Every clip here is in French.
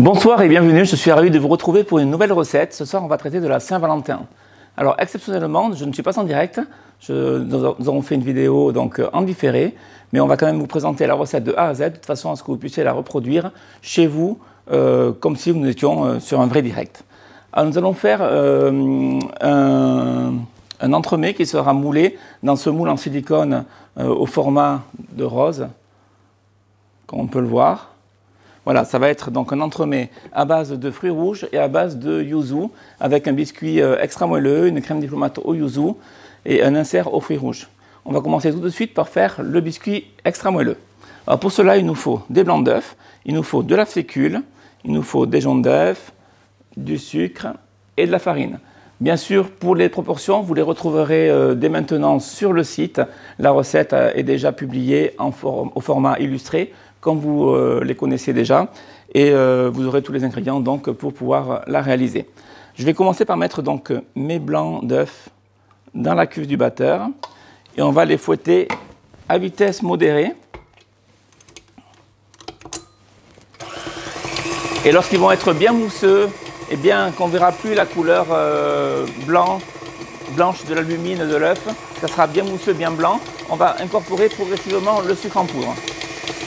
Bonsoir et bienvenue, je suis ravi de vous retrouver pour une nouvelle recette. Ce soir, on va traiter de la Saint-Valentin. Alors, exceptionnellement, je ne suis pas en direct. Nous avons fait une vidéo donc, en différé, mais on va quand même vous présenter la recette de A à Z, de toute façon à ce que vous puissiez la reproduire chez vous, comme si nous étions sur un vrai direct. Alors, nous allons faire un entremets qui sera moulé dans ce moule en silicone au format de rose, comme on peut le voir. Voilà, ça va être donc un entremets à base de fruits rouges et à base de yuzu, avec un biscuit extra moelleux, une crème diplomate au yuzu et un insert aux fruits rouges. On va commencer tout de suite par faire le biscuit extra moelleux. Alors pour cela, il nous faut des blancs d'œufs, il nous faut de la fécule, il nous faut des jaunes d'œufs, du sucre et de la farine. Bien sûr, pour les proportions, vous les retrouverez dès maintenant sur le site. La recette est déjà publiée au format illustré, comme vous les connaissez déjà, et vous aurez tous les ingrédients donc, pour pouvoir la réaliser. Je vais commencer par mettre donc, mes blancs d'œufs dans la cuve du batteur, et on va les fouetter à vitesse modérée. Et lorsqu'ils vont être bien mousseux, et bien qu'on ne verra plus la couleur blanche de l'albumine de l'œuf, ça sera bien mousseux, bien blanc, on va incorporer progressivement le sucre en poudre.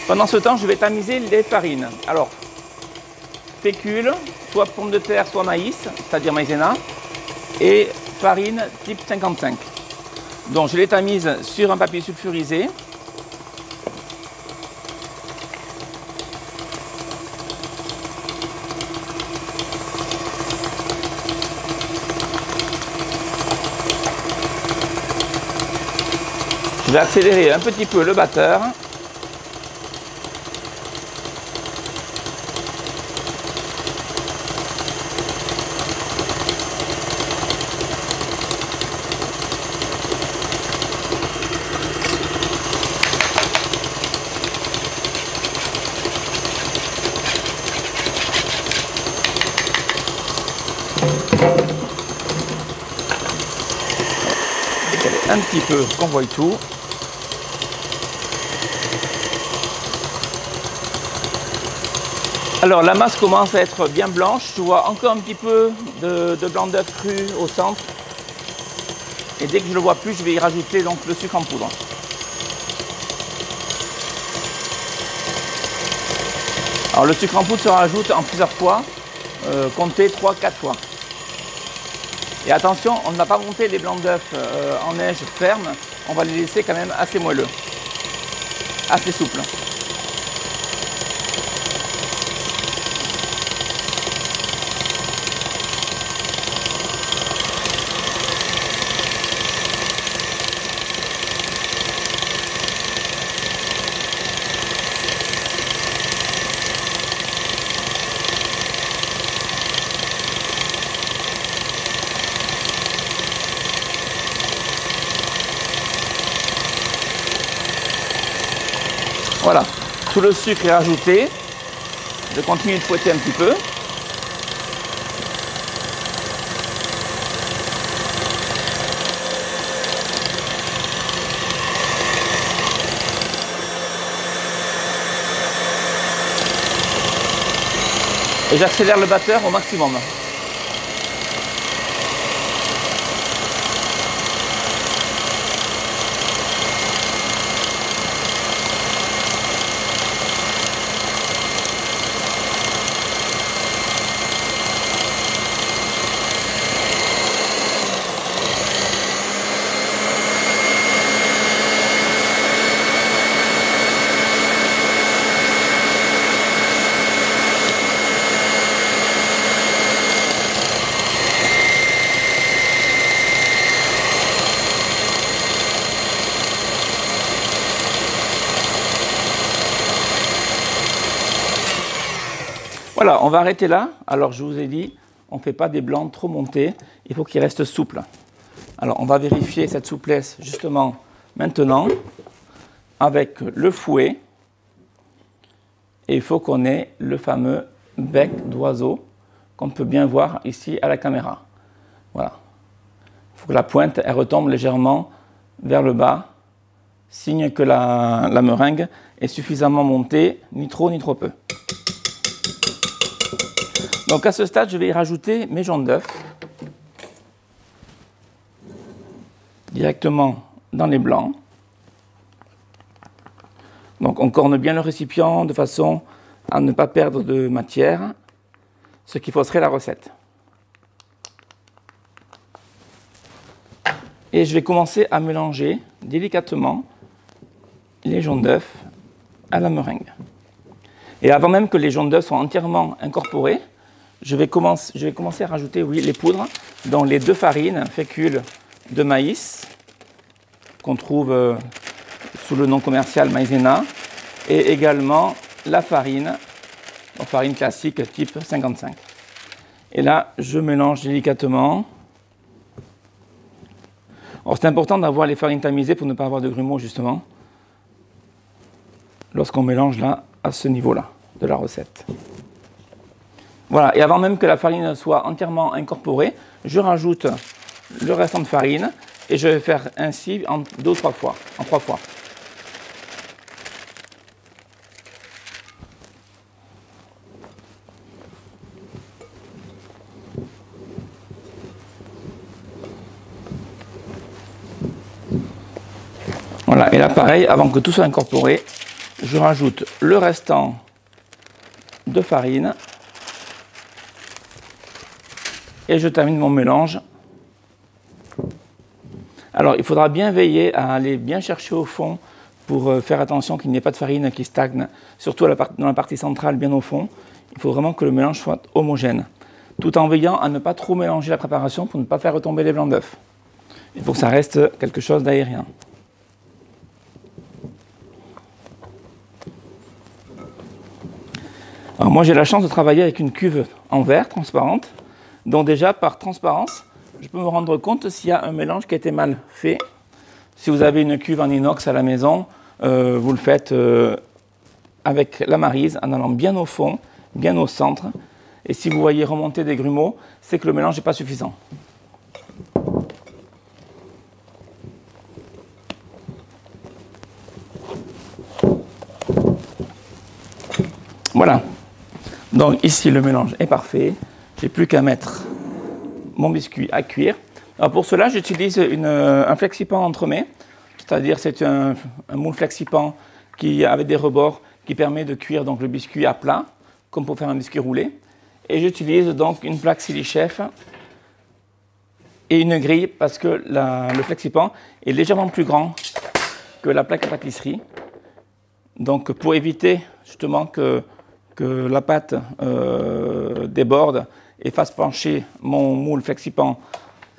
Pendant ce temps, je vais tamiser les farines. Alors, fécule, soit pomme de terre, soit maïs, c'est-à-dire maïzena, et farine type 55. Donc, je les tamise sur un papier sulfurisé. Je vais accélérer un petit peu le batteur. Un petit peu qu'on voie tout. Alors la masse commence à être bien blanche, je vois encore un petit peu de blanc d'œuf cru au centre. Et dès que je le vois plus, je vais y rajouter donc le sucre en poudre. Alors le sucre en poudre se rajoute en plusieurs fois, comptez 3-4 fois. Et attention, on ne va pas monter les blancs d'œufs en neige ferme, on va les laisser quand même assez moelleux, assez souples. Voilà, tout le sucre est ajouté. Je continue de fouetter un petit peu. Et j'accélère le batteur au maximum. Voilà, on va arrêter là. Alors, je vous ai dit, on ne fait pas des blancs trop montés. Il faut qu'ils restent souples. Alors, on va vérifier cette souplesse justement maintenant avec le fouet. Et il faut qu'on ait le fameux bec d'oiseau qu'on peut bien voir ici à la caméra. Voilà. Il faut que la pointe elle retombe légèrement vers le bas, signe que la meringue est suffisamment montée, ni trop peu. Donc à ce stade, je vais y rajouter mes jaunes d'œufs directement dans les blancs. Donc on corne bien le récipient de façon à ne pas perdre de matière, ce qui fausserait la recette. Et je vais commencer à mélanger délicatement les jaunes d'œufs à la meringue. Et avant même que les jaunes d'œufs soient entièrement incorporés, je vais commencer à rajouter les poudres, dont les 2 farines, fécule de maïs, qu'on trouve sous le nom commercial maïzena, et également la farine classique type 55. Et là, je mélange délicatement. Alors, c'est important d'avoir les farines tamisées pour ne pas avoir de grumeaux, justement, lorsqu'on mélange là, à ce niveau-là de la recette. Voilà, et avant même que la farine soit entièrement incorporée, je rajoute le restant de farine et je vais faire ainsi en 2 ou 3 fois, en 3 fois. Voilà, et là pareil, avant que tout soit incorporé, je rajoute le restant de farine et je termine mon mélange. Alors il faudra bien veiller à aller bien chercher au fond pour faire attention qu'il n'y ait pas de farine qui stagne, surtout dans la partie centrale, bien au fond. Il faut vraiment que le mélange soit homogène, tout en veillant à ne pas trop mélanger la préparation pour ne pas faire retomber les blancs d'œufs. Il faut que ça reste quelque chose d'aérien. Alors moi j'ai la chance de travailler avec une cuve en verre transparente, donc déjà par transparence, je peux me rendre compte s'il y a un mélange qui a été mal fait. Si vous avez une cuve en inox à la maison, vous le faites avec la maryse en allant bien au fond, bien au centre. Et si vous voyez remonter des grumeaux, c'est que le mélange n'est pas suffisant. Voilà. Donc ici le mélange est parfait. J'ai plus qu'à mettre mon biscuit à cuire. Alors pour cela, j'utilise un flexipan entremets, c'est-à-dire c'est un moule flexipan qui avec des rebords qui permet de cuire donc le biscuit à plat, comme pour faire un biscuit roulé. Et j'utilise donc une plaque Silichef et une grille parce que le flexipan est légèrement plus grand que la plaque à pâtisserie. Donc pour éviter justement que la pâte déborde et fasse pencher mon moule flexipan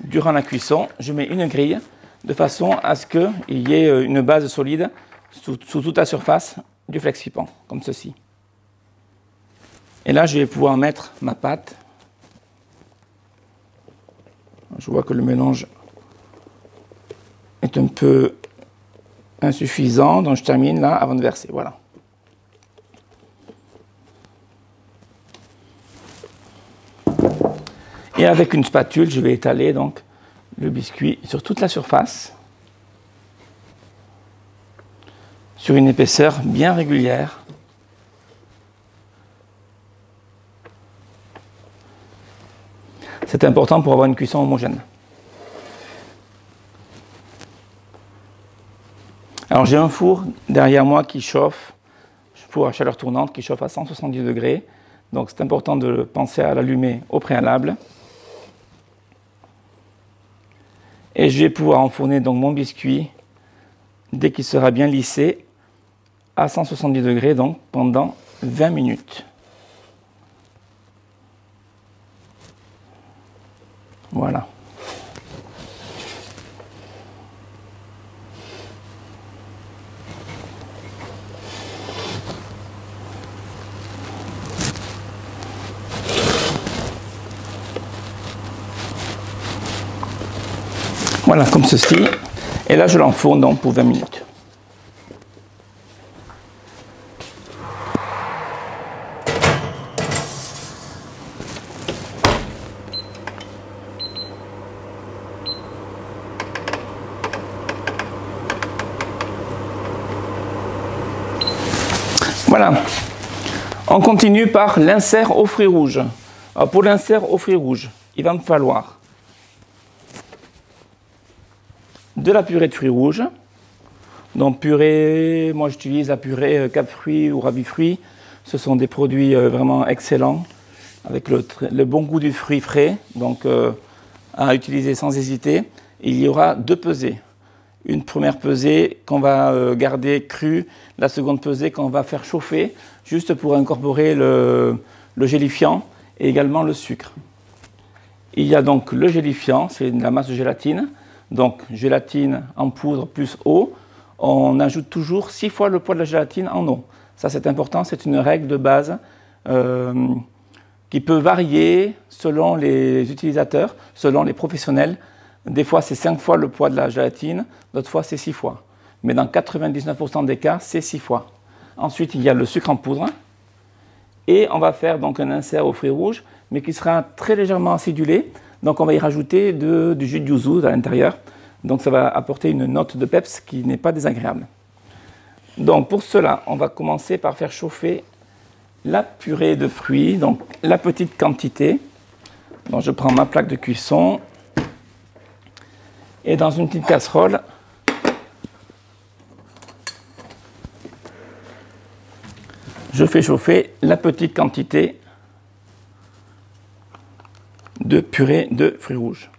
durant la cuisson, je mets une grille de façon à ce qu'il y ait une base solide sous toute la surface du flexipan, comme ceci. Et là, je vais pouvoir mettre ma pâte. Je vois que le mélange est un peu insuffisant, donc je termine là avant de verser. Voilà. Et avec une spatule, je vais étaler donc le biscuit sur toute la surface, sur une épaisseur bien régulière. C'est important pour avoir une cuisson homogène. Alors j'ai un four derrière moi qui chauffe, four à chaleur tournante qui chauffe à 170 degrés. Donc c'est important de penser à l'allumer au préalable. Et je vais pouvoir enfourner donc mon biscuit dès qu'il sera bien lissé à 170 degrés donc pendant 20 minutes. Voilà. Voilà, comme ceci. Et là, je l'enfourne donc pour 20 minutes. Voilà. On continue par l'insert aux fruits rouges. Alors pour l'insert aux fruits rouges, il va me falloir de la purée de fruits rouges. Donc purée, moi j'utilise la purée Cap Fruits ou Ravi Fruits. Ce sont des produits vraiment excellents, avec le bon goût du fruit frais, donc à utiliser sans hésiter. Il y aura 2 pesées. Une première pesée qu'on va garder crue, la seconde pesée qu'on va faire chauffer, juste pour incorporer le gélifiant et également le sucre. Il y a donc le gélifiant, c'est de la masse de gélatine, donc gélatine en poudre plus eau. On ajoute toujours 6 fois le poids de la gélatine en eau. Ça c'est important, c'est une règle de base qui peut varier selon les utilisateurs, selon les professionnels. Des fois c'est 5 fois le poids de la gélatine, d'autres fois c'est 6 fois. Mais dans 99% des cas, c'est 6 fois. Ensuite, il y a le sucre en poudre. Et on va faire donc un insert aux fruits rouges, mais qui sera très légèrement acidulé. Donc on va y rajouter du jus de yuzu à l'intérieur. Donc ça va apporter une note de peps qui n'est pas désagréable. Donc pour cela, on va commencer par faire chauffer la purée de fruits, donc la petite quantité. Donc je prends ma plaque de cuisson et dans une petite casserole, je fais chauffer la petite quantité de purée de fruits rouges.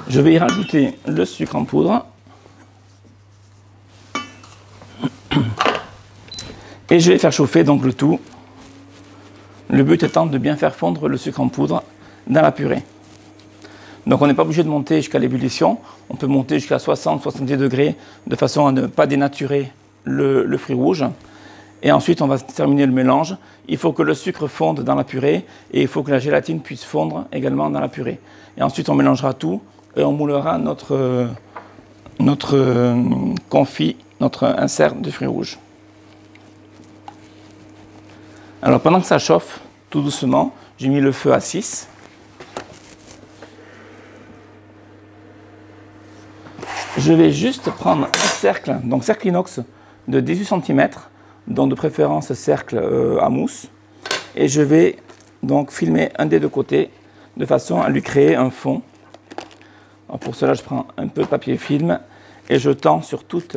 Je vais y rajouter le sucre en poudre. Et je vais faire chauffer donc le tout. Le but étant de bien faire fondre le sucre en poudre dans la purée. Donc on n'est pas obligé de monter jusqu'à l'ébullition. On peut monter jusqu'à 60-70 degrés de façon à ne pas dénaturer le fruit rouge. Et ensuite on va terminer le mélange. Il faut que le sucre fonde dans la purée et il faut que la gélatine puisse fondre également dans la purée. Et ensuite on mélangera tout. Et on moulera notre confit, notre insert de fruits rouges. Alors pendant que ça chauffe, tout doucement, j'ai mis le feu à 6. Je vais juste prendre un cercle, donc cercle inox de 18 cm, donc de préférence cercle à mousse. Et je vais donc filmer un des 2 côtés, de façon à lui créer un fond. Alors pour cela, je prends un peu de papier film et je tends sur toute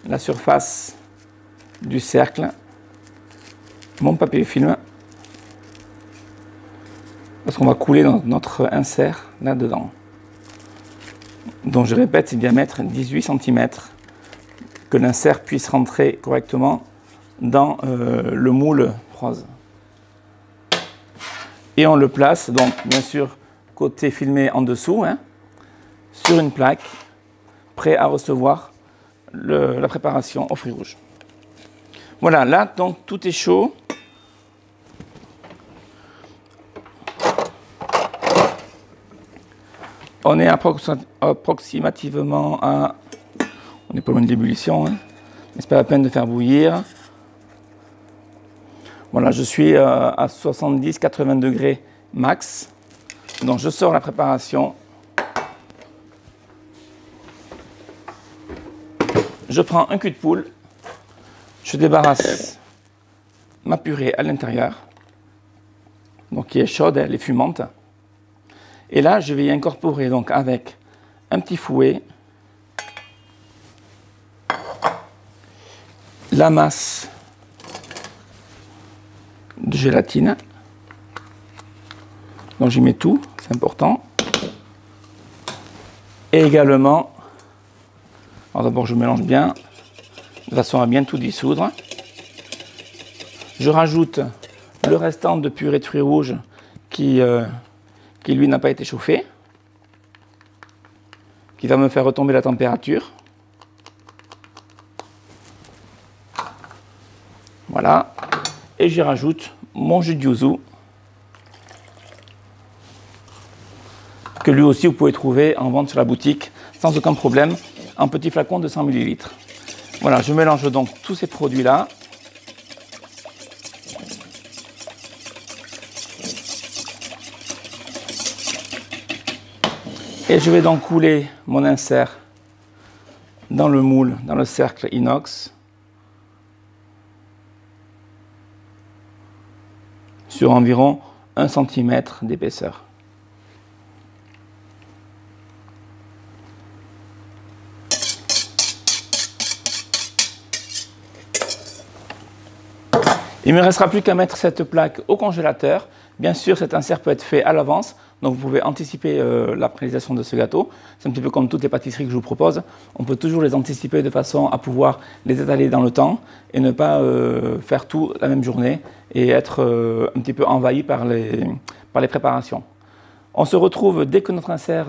la surface du cercle mon papier film, parce qu'on va couler notre insert là-dedans. Donc je répète, c'est diamètre 18 cm, que l'insert puisse rentrer correctement dans le moule rose. Et on le place, donc bien sûr, côté filmé en dessous, sur une plaque, prêt à recevoir la préparation aux fruits rouges. Voilà, là, donc, tout est chaud. On est approximativement à... On n'est pas loin de l'ébullition, mais c'est pas la peine de faire bouillir. Voilà, je suis à 70-80 degrés max. Donc je sors la préparation. Je prends un cul de poule. Je débarrasse ma purée à l'intérieur, donc qui est chaude, elle est fumante. Et là, je vais y incorporer donc avec un petit fouet la masse de gélatine. Donc j'y mets tout, c'est important. Et également, alors d'abord je mélange bien, de façon à bien tout dissoudre. Je rajoute le restant de purée de fruits rouges qui lui n'a pas été chauffé, qui va me faire retomber la température. Voilà. Et j'y rajoute mon jus de yuzu, que lui aussi vous pouvez trouver en vente sur la boutique sans aucun problème, en petit flacon de 100 ml. Voilà, je mélange donc tous ces produits-là. Et je vais donc couler mon insert dans le moule, dans le cercle inox, sur environ 1 cm d'épaisseur. Il ne me restera plus qu'à mettre cette plaque au congélateur. Bien sûr, cet insert peut être fait à l'avance, donc vous pouvez anticiper la réalisation de ce gâteau. C'est un petit peu comme toutes les pâtisseries que je vous propose. On peut toujours les anticiper de façon à pouvoir les étaler dans le temps et ne pas faire tout la même journée et être un petit peu envahi par les préparations. On se retrouve dès que notre insert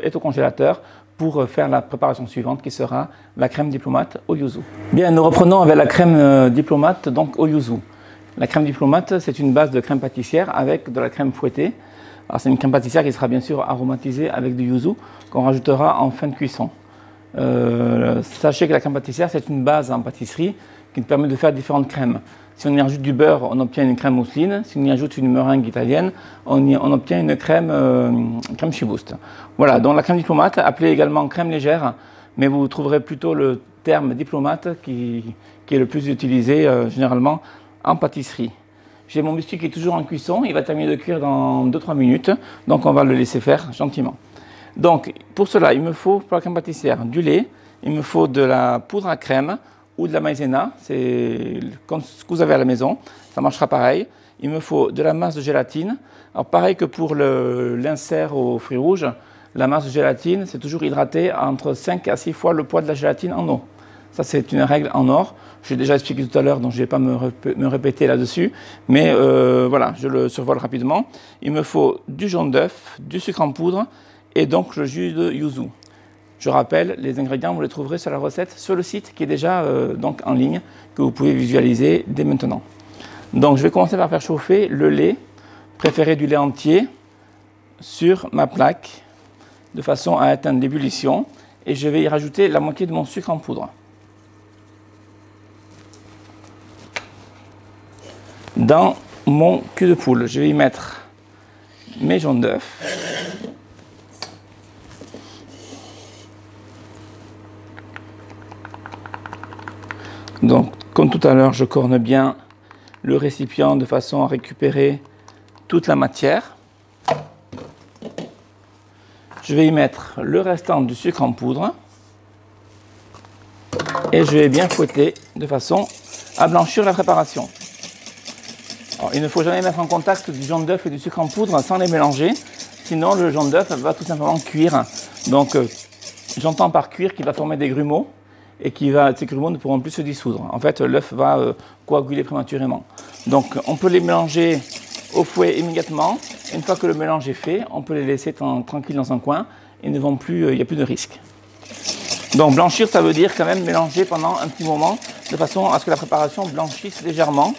est au congélateur pour faire la préparation suivante qui sera la crème diplomate au yuzu. Bien, nous reprenons avec la crème diplomate donc au yuzu. La crème diplomate, c'est une base de crème pâtissière avec de la crème fouettée. Alors c'est une crème pâtissière qui sera bien sûr aromatisée avec du yuzu qu'on rajoutera en fin de cuisson. Sachez que la crème pâtissière, c'est une base en pâtisserie qui nous permet de faire différentes crèmes. Si on y ajoute du beurre, on obtient une crème mousseline. Si on y ajoute une meringue italienne, on obtient une crème chibouste. Voilà, donc la crème diplomate, appelée également crème légère, mais vous trouverez plutôt le terme diplomate qui est le plus utilisé généralement en pâtisserie. J'ai mon biscuit qui est toujours en cuisson, il va terminer de cuire dans 2-3 minutes, donc on va le laisser faire gentiment. Donc pour cela, il me faut, pour la crème pâtissière, du lait, il me faut de la poudre à crème ou de la maïzena, c'est comme ce que vous avez à la maison, ça marchera pareil. Il me faut de la masse de gélatine. Alors pareil que pour l'insert aux fruits rouges, la masse de gélatine, c'est toujours hydraté entre 5 à 6 fois le poids de la gélatine en eau. Ça, c'est une règle en or. J'ai déjà expliqué tout à l'heure, donc je ne vais pas me répéter là-dessus. Mais voilà, je le survole rapidement. Il me faut du jaune d'œuf, du sucre en poudre et donc le jus de yuzu. Je rappelle, les ingrédients, vous les trouverez sur la recette sur le site qui est déjà donc en ligne, que vous pouvez visualiser dès maintenant. Donc je vais commencer par faire chauffer le lait, préféré du lait entier, sur ma plaque, de façon à atteindre l'ébullition. Et je vais y rajouter la moitié de mon sucre en poudre. Dans mon cul de poule, je vais y mettre mes jaunes d'œufs. Donc, comme tout à l'heure, je corne bien le récipient de façon à récupérer toute la matière. Je vais y mettre le restant du sucre en poudre et je vais bien fouetter de façon à blanchir la préparation. Alors, il ne faut jamais mettre en contact du jaune d'œuf et du sucre en poudre sans les mélanger, sinon le jaune d'œuf va tout simplement cuire. Donc, j'entends par cuire qu'il va former des grumeaux et ces grumeaux ne pourront plus se dissoudre. En fait, l'œuf va coaguler prématurément. Donc, on peut les mélanger au fouet immédiatement. Une fois que le mélange est fait, on peut les laisser tranquilles dans un coin et il n'y a plus de risque. Donc, blanchir, ça veut dire quand même mélanger pendant un petit moment de façon à ce que la préparation blanchisse légèrement.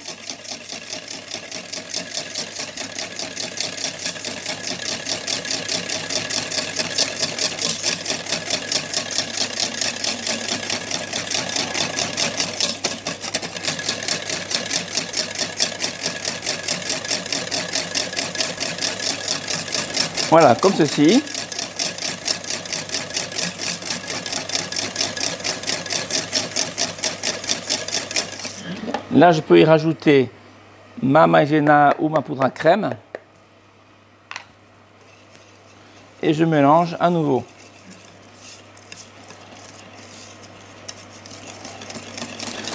Voilà, comme ceci. Là, je peux y rajouter ma maïzena ou ma poudre à crème. Et je mélange à nouveau.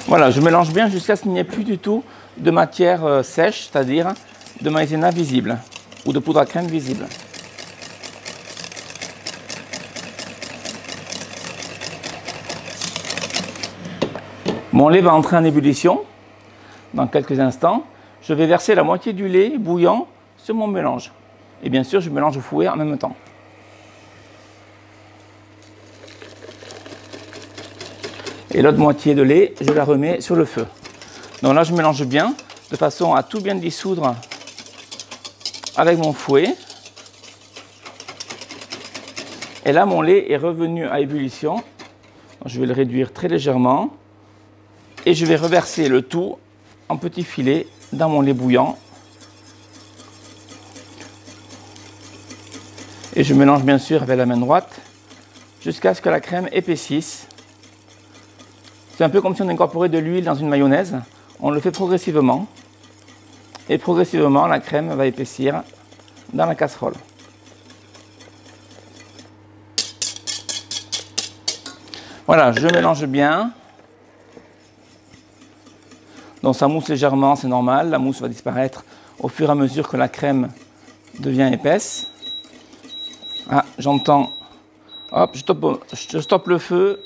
Voilà, je mélange bien jusqu'à ce qu'il n'y ait plus du tout de matière sèche, c'est-à-dire de maïzena visible ou de poudre à crème visible. Mon lait va entrer en ébullition dans quelques instants. Je vais verser la moitié du lait bouillant sur mon mélange. Et bien sûr, je mélange au fouet en même temps. Et l'autre moitié de lait, je la remets sur le feu. Donc là, je mélange bien de façon à tout bien dissoudre avec mon fouet. Et là, mon lait est revenu à ébullition. Donc, je vais le réduire très légèrement. Et je vais reverser le tout en petits filets dans mon lait bouillant. Et je mélange bien sûr avec la main droite jusqu'à ce que la crème épaississe. C'est un peu comme si on incorporait de l'huile dans une mayonnaise. On le fait progressivement. Et progressivement, la crème va épaissir dans la casserole. Voilà, je mélange bien. Donc ça mousse légèrement, c'est normal. La mousse va disparaître au fur et à mesure que la crème devient épaisse. Ah, j'entends. Hop, je stoppe le feu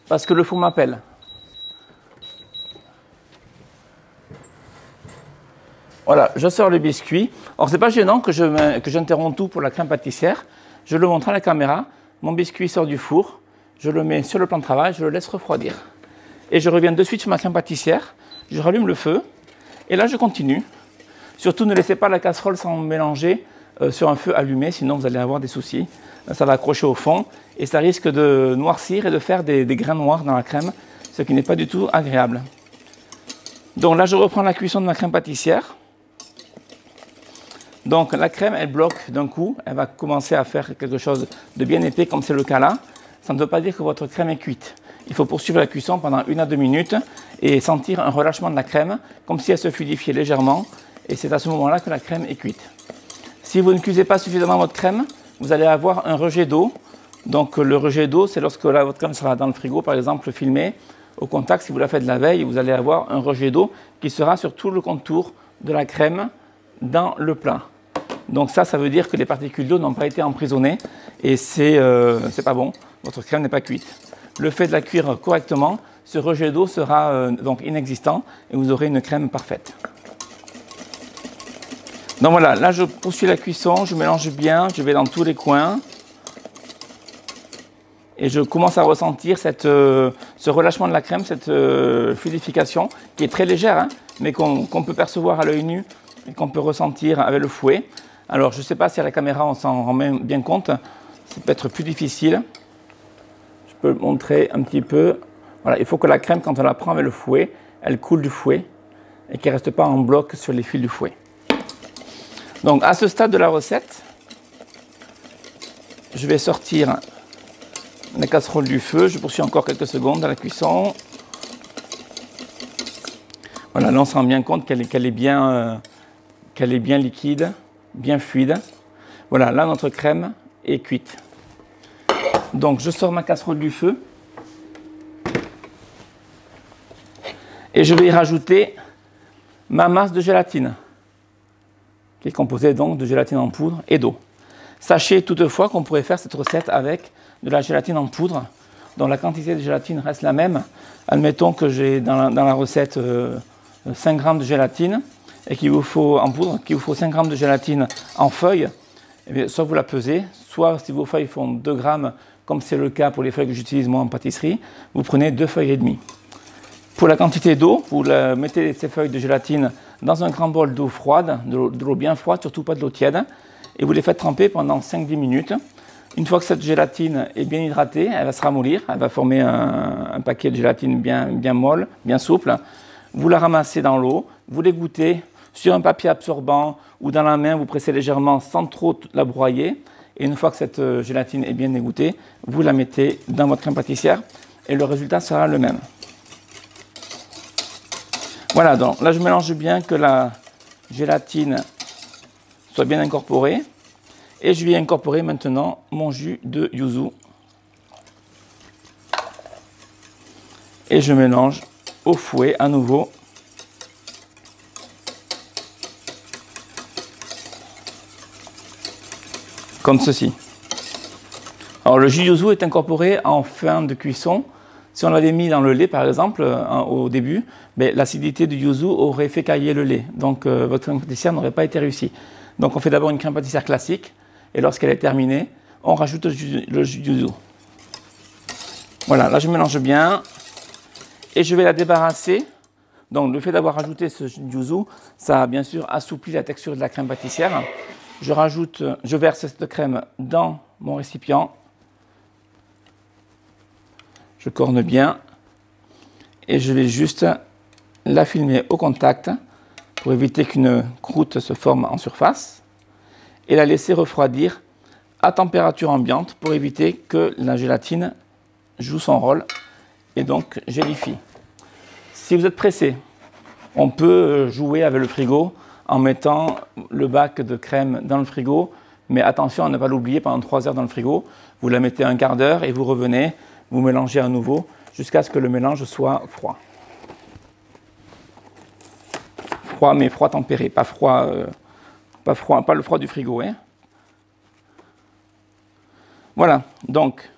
parce que le four m'appelle. Voilà, je sors le biscuit. Alors, c'est pas gênant que j'interromps tout pour la crème pâtissière. Je le montre à la caméra. Mon biscuit sort du four. Je le mets sur le plan de travail, je le laisse refroidir. Et je reviens de suite sur ma crème pâtissière. Je rallume le feu. Et là, je continue. Surtout, ne laissez pas la casserole sans mélanger sur un feu allumé, sinon vous allez avoir des soucis. Ça va accrocher au fond et ça risque de noircir et de faire des grains noirs dans la crème, ce qui n'est pas du tout agréable. Donc là, je reprends la cuisson de ma crème pâtissière. Donc la crème, elle bloque d'un coup. Elle va commencer à faire quelque chose de bien épais, comme c'est le cas là. Ça ne veut pas dire que votre crème est cuite. Il faut poursuivre la cuisson pendant 1 à 2 minutes et sentir un relâchement de la crème, comme si elle se fluidifiait légèrement. Et c'est à ce moment-là que la crème est cuite. Si vous ne cuisez pas suffisamment votre crème, vous allez avoir un rejet d'eau. Donc le rejet d'eau, c'est lorsque votre crème sera dans le frigo, par exemple, filmée, au contact. Si vous la faites la veille, vous allez avoir un rejet d'eau qui sera sur tout le contour de la crème dans le plat. Donc ça veut dire que les particules d'eau n'ont pas été emprisonnées et c'est pas bon. Votre crème n'est pas cuite. Le fait de la cuire correctement, ce rejet d'eau sera donc inexistant et vous aurez une crème parfaite. Donc voilà, là je poursuis la cuisson, je mélange bien, je vais dans tous les coins. Et je commence à ressentir ce relâchement de la crème, cette fluidification qui est très légère, hein, mais qu'on peut percevoir à l'œil nu et qu'on peut ressentir avec le fouet. Alors je ne sais pas si à la caméra on s'en rend bien compte, c'est peut-être plus difficile. Je peux le montrer un petit peu. Voilà, il faut que la crème, quand on la prend avec le fouet, elle coule du fouet et qu'elle ne reste pas en bloc sur les fils du fouet. Donc à ce stade de la recette, je vais sortir la casserole du feu. Je poursuis encore quelques secondes dans la cuisson. Voilà, là on se rend bien compte qu'elle est bien liquide, bien fluide. Voilà, là notre crème est cuite. Donc je sors ma casserole du feu et je vais y rajouter ma masse de gélatine, qui est composée donc de gélatine en poudre et d'eau. Sachez toutefois qu'on pourrait faire cette recette avec de la gélatine en poudre, dont la quantité de gélatine reste la même. Admettons que j'ai dans la recette 5 g de gélatine et qu'il vous faut en poudre, qu'il vous faut 5 g de gélatine en feuilles. Eh bien, soit vous la pesez, soit si vos feuilles font 2 g, comme c'est le cas pour les feuilles que j'utilise moi en pâtisserie, vous prenez 2 feuilles et demie. Pour la quantité d'eau, vous mettez ces feuilles de gélatine dans un grand bol d'eau froide, de l'eau bien froide, surtout pas de l'eau tiède, et vous les faites tremper pendant 5-10 minutes. Une fois que cette gélatine est bien hydratée, elle va se ramollir, elle va former un paquet de gélatine bien molle, bien souple. Vous la ramassez dans l'eau, vous l'égouttez sur un papier absorbant ou dans la main, vous pressez légèrement sans trop la broyer. Et une fois que cette gélatine est bien égouttée, vous la mettez dans votre crème pâtissière et le résultat sera le même. Voilà, donc là je mélange bien que la gélatine soit bien incorporée. Et je vais incorporer maintenant mon jus de yuzu. Et je mélange au fouet à nouveau. Comme ceci. Alors le jus yuzu est incorporé en fin de cuisson. Si on l'avait mis dans le lait par exemple au début, l'acidité du yuzu aurait fait cailler le lait. Donc votre crème pâtissière n'aurait pas été réussie. Donc on fait d'abord une crème pâtissière classique. Et lorsqu'elle est terminée, on rajoute le jus yuzu. Voilà, là je mélange bien. Et je vais la débarrasser. Donc le fait d'avoir rajouté ce jus yuzu, ça a bien sûr assoupli la texture de la crème pâtissière. Je verse cette crème dans mon récipient. Je corne bien. Et je vais juste la filmer au contact pour éviter qu'une croûte se forme en surface. Et la laisser refroidir à température ambiante pour éviter que la gélatine joue son rôle et donc gélifie. Si vous êtes pressé, on peut jouer avec le frigo en mettant le bac de crème dans le frigo, mais attention à ne pas l'oublier pendant 3 heures dans le frigo. Vous la mettez un quart d'heure et vous revenez, vous mélangez à nouveau jusqu'à ce que le mélange soit froid. Froid, mais froid tempéré, pas le froid du frigo. Hein. Voilà, donc,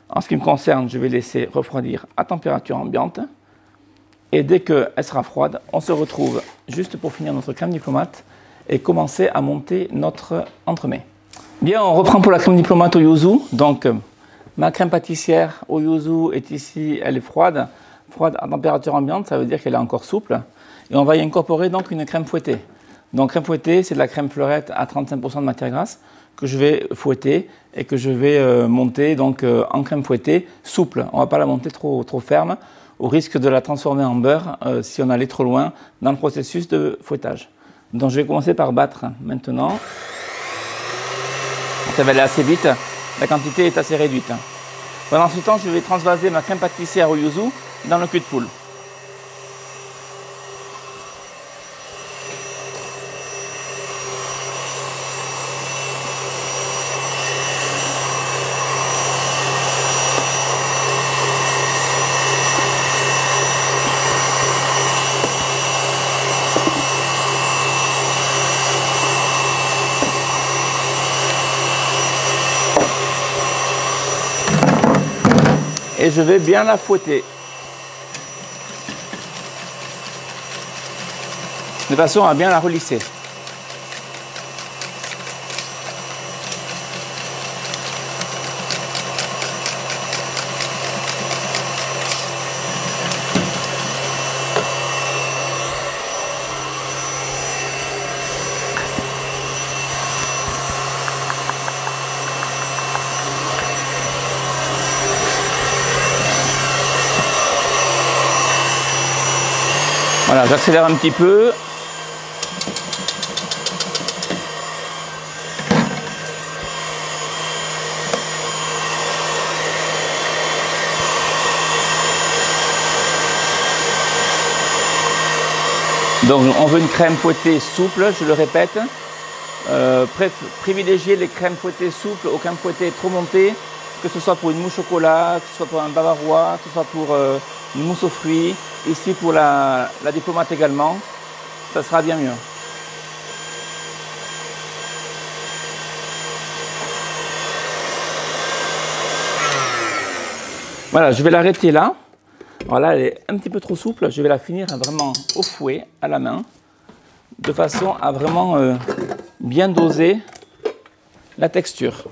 en ce qui me concerne, je vais laisser refroidir à température ambiante. Et dès qu'elle sera froide, on se retrouve juste pour finir notre crème diplomate et commencer à monter notre entremets. Bien, on reprend pour la crème diplomate au yuzu. Donc, ma crème pâtissière au yuzu est ici, elle est froide. Froide à température ambiante, ça veut dire qu'elle est encore souple. Et on va y incorporer donc une crème fouettée. Donc, crème fouettée, c'est de la crème fleurette à 35% de matière grasse que je vais fouetter et que je vais monter donc, en crème fouettée souple. On ne va pas la monter trop ferme, au risque de la transformer en beurre si on allait trop loin dans le processus de fouettage. Donc je vais commencer par battre maintenant. Ça va aller assez vite, la quantité est assez réduite. Pendant ce temps, je vais transvaser ma crème pâtissière au yuzu dans le cul de poule. Et je vais bien la fouetter. De façon à bien la relisser. Voilà, j'accélère un petit peu. Donc on veut une crème fouettée souple, je le répète. Privilégiez les crèmes fouettées souples aux crèmes fouettées trop montées, que ce soit pour une mousse au chocolat, que ce soit pour un bavarois, que ce soit pour une mousse aux fruits. Ici pour la diplomate également, ça sera bien mieux. Voilà, je vais l'arrêter là. Alors là, elle est un petit peu trop souple. Je vais la finir vraiment au fouet, à la main, de façon à vraiment bien doser la texture.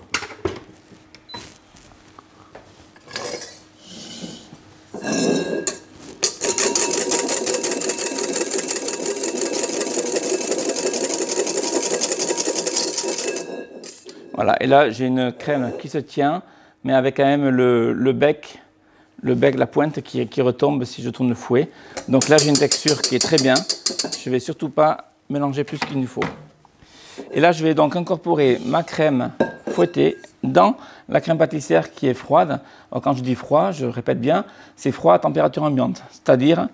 Voilà, et là j'ai une crème qui se tient, mais avec quand même le bec, la pointe qui retombe si je tourne le fouet. Donc là j'ai une texture qui est très bien. Je ne vais surtout pas mélanger plus qu'il ne faut. Et là je vais donc incorporer ma crème fouettée dans la crème pâtissière qui est froide. Alors, quand je dis froid, je répète bien, c'est froid à température ambiante. C'est-à-dire,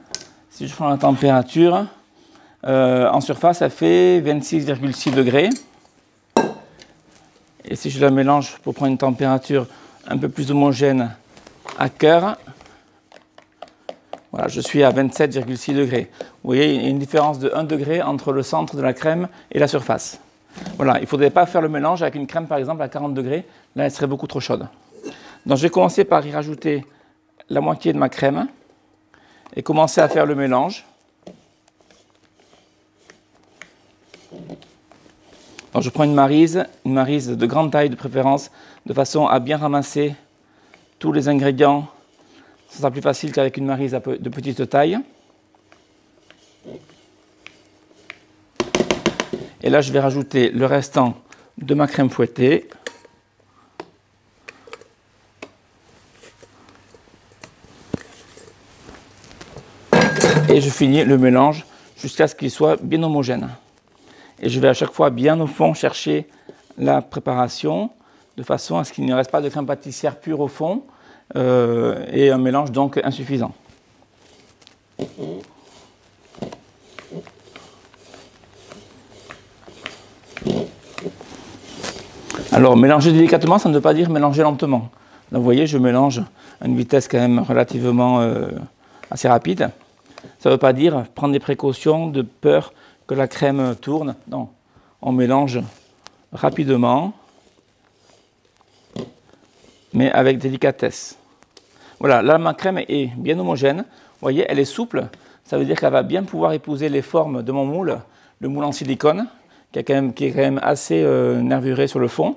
si je prends la température, en surface, ça fait 26,6 degrés. Et si je la mélange pour prendre une température un peu plus homogène à cœur, voilà, je suis à 27,6 degrés. Vous voyez, il y a une différence de 1 degré entre le centre de la crème et la surface. Voilà, il ne faudrait pas faire le mélange avec une crème par exemple à 40 degrés, là elle serait beaucoup trop chaude. Donc je vais commencer par y rajouter la moitié de ma crème et commencer à faire le mélange. Donc je prends une maryse de grande taille de préférence, de façon à bien ramasser tous les ingrédients. Ce sera plus facile qu'avec une maryse de petite taille. Et là, je vais rajouter le restant de ma crème fouettée. Et je finis le mélange jusqu'à ce qu'il soit bien homogène. Et je vais à chaque fois bien au fond chercher la préparation, de façon à ce qu'il ne reste pas de crème pâtissière pure au fond, et un mélange donc insuffisant. Alors, mélanger délicatement, ça ne veut pas dire mélanger lentement. Là, vous voyez, je mélange à une vitesse quand même relativement assez rapide. Ça ne veut pas dire prendre des précautions de peur que la crème tourne. Non, on mélange rapidement, mais avec délicatesse. Voilà, là, ma crème est bien homogène. Vous voyez, elle est souple. Ça veut dire qu'elle va bien pouvoir épouser les formes de mon moule, le moule en silicone, qui est quand même assez nervuré sur le fond.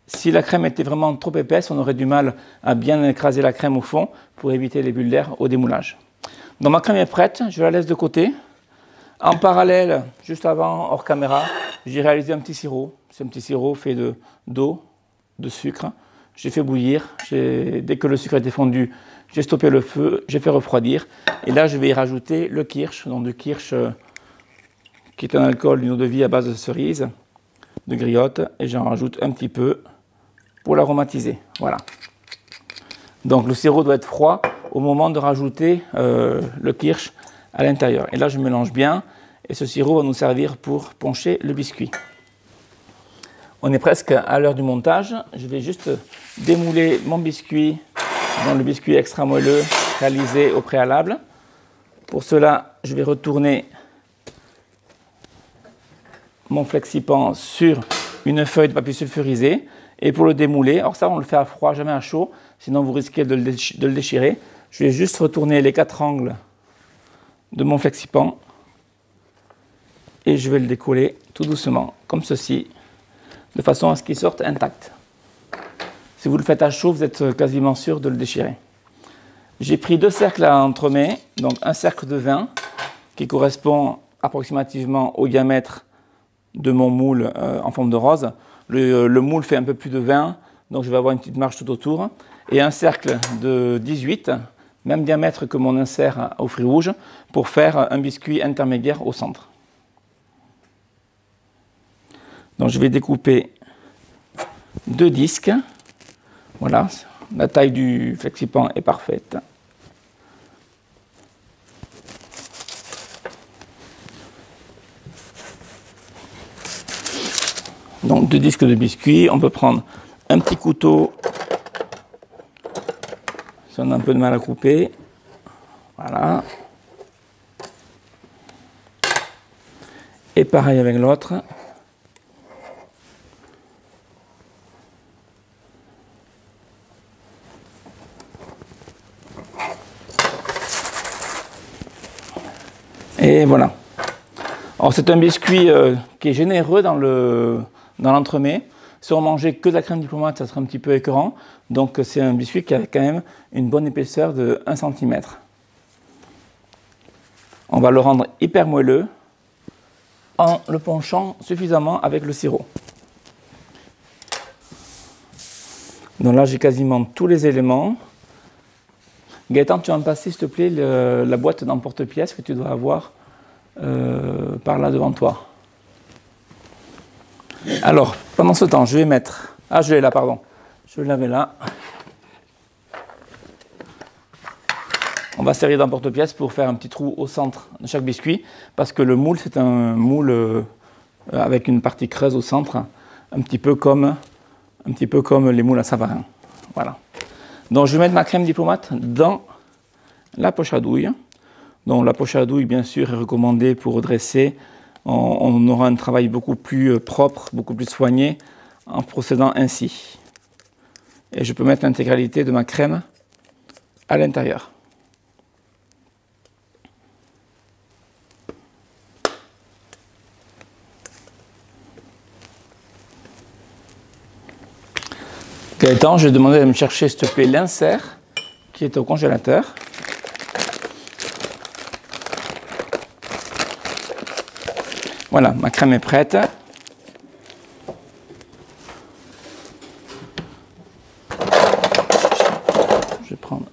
Si la crème était vraiment trop épaisse, on aurait du mal à bien écraser la crème au fond pour éviter les bulles d'air au démoulage. Donc ma crème est prête, je la laisse de côté. En parallèle, juste avant, hors caméra, j'ai réalisé un petit sirop. C'est un petit sirop fait d'eau, de sucre. J'ai fait bouillir. Dès que le sucre était fondu, j'ai stoppé le feu, j'ai fait refroidir. Et là, je vais y rajouter le kirsch, donc du kirsch qui est un alcool d'une eau de vie à base de cerises, de griotte. Et j'en rajoute un petit peu pour l'aromatiser. Voilà. Donc le sirop doit être froid au moment de rajouter le kirsch à l'intérieur. Et là, je mélange bien. Et ce sirop va nous servir pour poncher le biscuit. On est presque à l'heure du montage. Je vais juste démouler mon biscuit, dans le biscuit extra moelleux réalisé au préalable. Pour cela, je vais retourner mon flexipan sur une feuille de papier sulfurisé. Et pour le démouler, alors ça on le fait à froid, jamais à chaud, sinon vous risquez de le déchirer. Je vais juste retourner les 4 angles de mon flexipan et je vais le décoller tout doucement, comme ceci, de façon à ce qu'il sorte intact. Si vous le faites à chaud, vous êtes quasiment sûr de le déchirer. J'ai pris 2 cercles à entremets, donc un cercle de 20 qui correspond approximativement au diamètre de mon moule en forme de rose. Le moule fait un peu plus de 20, donc je vais avoir une petite marge tout autour. Et un cercle de 18, même diamètre que mon insert au fruits rouges, pour faire un biscuit intermédiaire au centre. Donc je vais découper 2 disques. Voilà, la taille du flexipan est parfaite. Donc 2 disques de biscuits, on peut prendre un petit couteau, si on a un peu de mal à couper, voilà. Et pareil avec l'autre. Et voilà. Alors c'est un biscuit qui est généreux dans l'entremet. Si on mangeait que de la crème diplomate, ça serait un petit peu écœurant. Donc c'est un biscuit qui a quand même une bonne épaisseur de 1 cm. On va le rendre hyper moelleux en le ponchant suffisamment avec le sirop. Donc là j'ai quasiment tous les éléments. Gaëtan, tu vas me passer s'il te plaît la boîte d'emporte-pièce que tu dois avoir par là devant toi. Alors, pendant ce temps, je vais mettre... Ah, je l'ai là, pardon. Je vais laver là. On va servir d'emporte-pièce pour faire un petit trou au centre de chaque biscuit, parce que le moule, c'est un moule avec une partie creuse au centre, un petit peu comme les moules à Savarin. Voilà. Donc, je vais mettre ma crème diplomate dans la poche à douille. Donc, la poche à douille, bien sûr, est recommandée pour redresser. On aura un travail beaucoup plus propre, beaucoup plus soigné en procédant ainsi. Et je peux mettre l'intégralité de ma crème à l'intérieur. Gaëtan, je vais demander de me chercher, s'il te plaît, l'insert qui est au congélateur. Voilà, ma crème est prête. Je vais prendre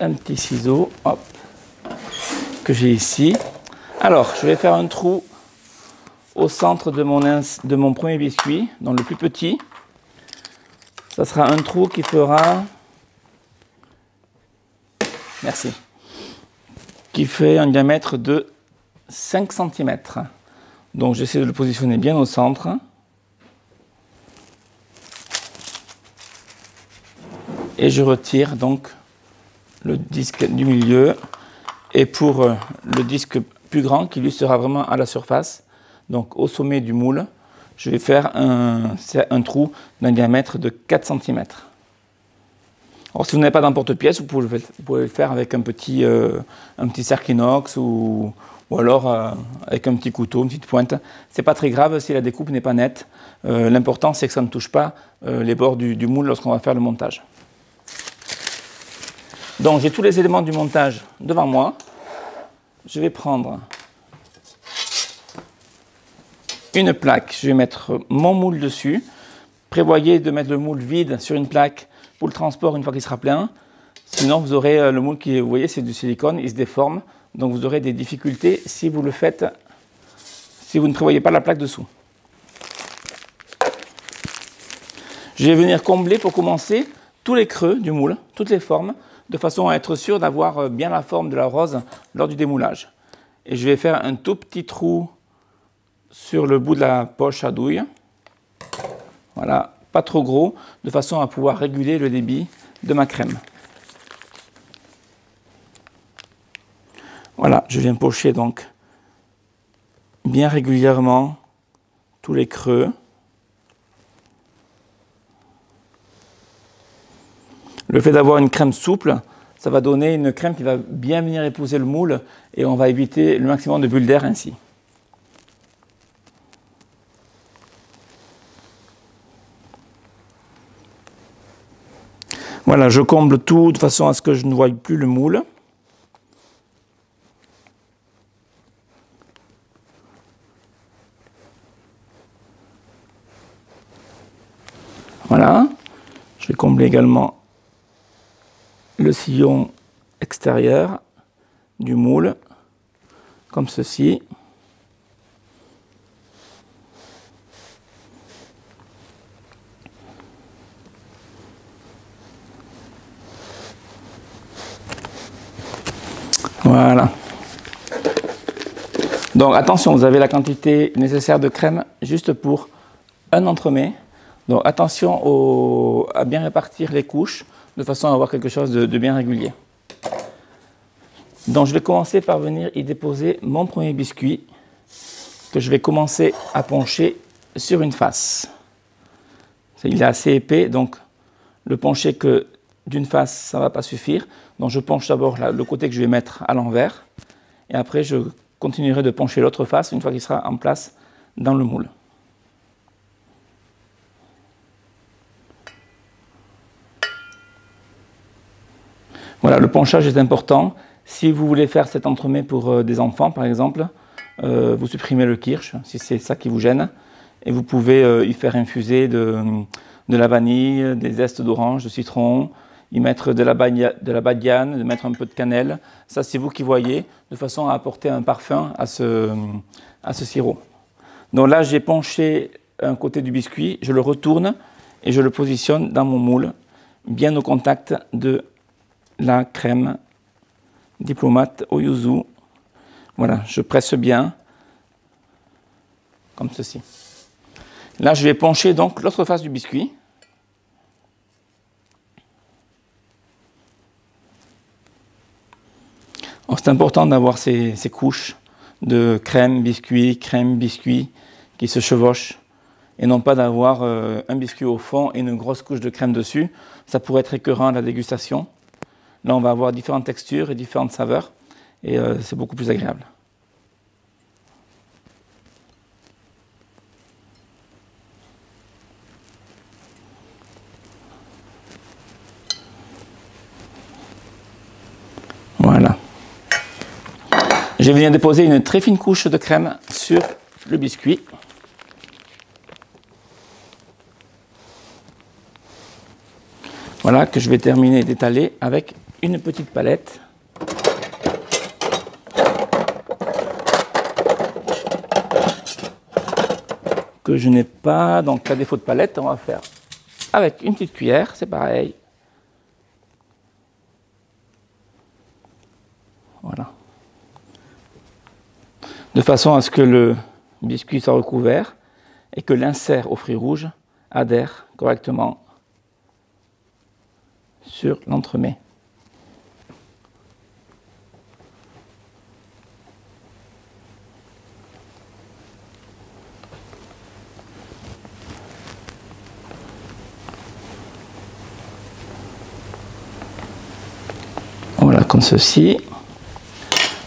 un petit ciseau, hop, que j'ai ici. Alors, je vais faire un trou au centre de mon premier biscuit, dans le plus petit. Ça sera un trou qui fera... Merci. Qui fait un diamètre de 5 cm. Donc j'essaie de le positionner bien au centre. Et je retire donc le disque du milieu. Et pour le disque plus grand, qui lui sera vraiment à la surface, donc au sommet du moule, je vais faire un trou d'un diamètre de 4 cm. Alors si vous n'avez pas d'emporte-pièce, vous pouvez le faire avec un petit cercle inox ou alors avec un petit couteau, une petite pointe. C'est pas très grave si la découpe n'est pas nette. L'important c'est que ça ne touche pas les bords du moule lorsqu'on va faire le montage. Donc j'ai tous les éléments du montage devant moi. Je vais prendre une plaque, je vais mettre mon moule dessus. Prévoyez de mettre le moule vide sur une plaque pour le transport une fois qu'il sera plein. Sinon vous aurez le moule qui, vous voyez, c'est du silicone, il se déforme. Donc vous aurez des difficultés si vous le faites, si vous ne prévoyez pas la plaque dessous. Je vais venir combler pour commencer tous les creux du moule, toutes les formes, de façon à être sûr d'avoir bien la forme de la rose lors du démoulage. Et je vais faire un tout petit trou sur le bout de la poche à douille. Voilà, pas trop gros, de façon à pouvoir réguler le débit de ma crème. Voilà, je viens pocher donc bien régulièrement tous les creux. Le fait d'avoir une crème souple, ça va donner une crème qui va bien venir épouser le moule et on va éviter le maximum de bulles d'air ainsi. Voilà, je comble tout de façon à ce que je ne voie plus le moule. Voilà, je vais combler également le sillon extérieur du moule, comme ceci. Voilà. Donc attention, vous avez la quantité nécessaire de crème juste pour un entremets. Donc attention à bien répartir les couches de façon à avoir quelque chose de bien régulier. Donc je vais commencer par venir y déposer mon premier biscuit que je vais commencer à poncher sur une face. Il est assez épais, donc le poncher que d'une face, ça ne va pas suffire. Donc je ponche d'abord le côté que je vais mettre à l'envers et après je continuerai de poncher l'autre face une fois qu'il sera en place dans le moule. Voilà, le ponchage est important. Si vous voulez faire cet entremets pour des enfants, par exemple, vous supprimez le kirsch, si c'est ça qui vous gêne, et vous pouvez y faire infuser de la vanille, des zestes d'orange, de citron, y mettre de la badiane, de mettre un peu de cannelle. Ça, c'est vous qui voyez, de façon à apporter un parfum à ce sirop. Donc là, j'ai ponché un côté du biscuit, je le retourne et je le positionne dans mon moule, bien au contact de la crème diplomate au yuzu. Voilà, je presse bien, comme ceci. Là, je vais poncher donc l'autre face du biscuit. C'est important d'avoir ces couches de crème, biscuit qui se chevauchent et non pas d'avoir un biscuit au fond et une grosse couche de crème dessus. Ça pourrait être écœurant à la dégustation. Là, on va avoir différentes textures et différentes saveurs et c'est beaucoup plus agréable. Voilà. Je vais venir déposer une très fine couche de crème sur le biscuit. Voilà, que je vais terminer d'étaler avec une petite palette. que je n'ai pas, donc à défaut de palette, on va faire avec une petite cuillère, c'est pareil. Voilà. De façon à ce que le biscuit soit recouvert et que l'insert aux fruits rouges adhère correctement sur l'entremets. Voilà, comme ceci.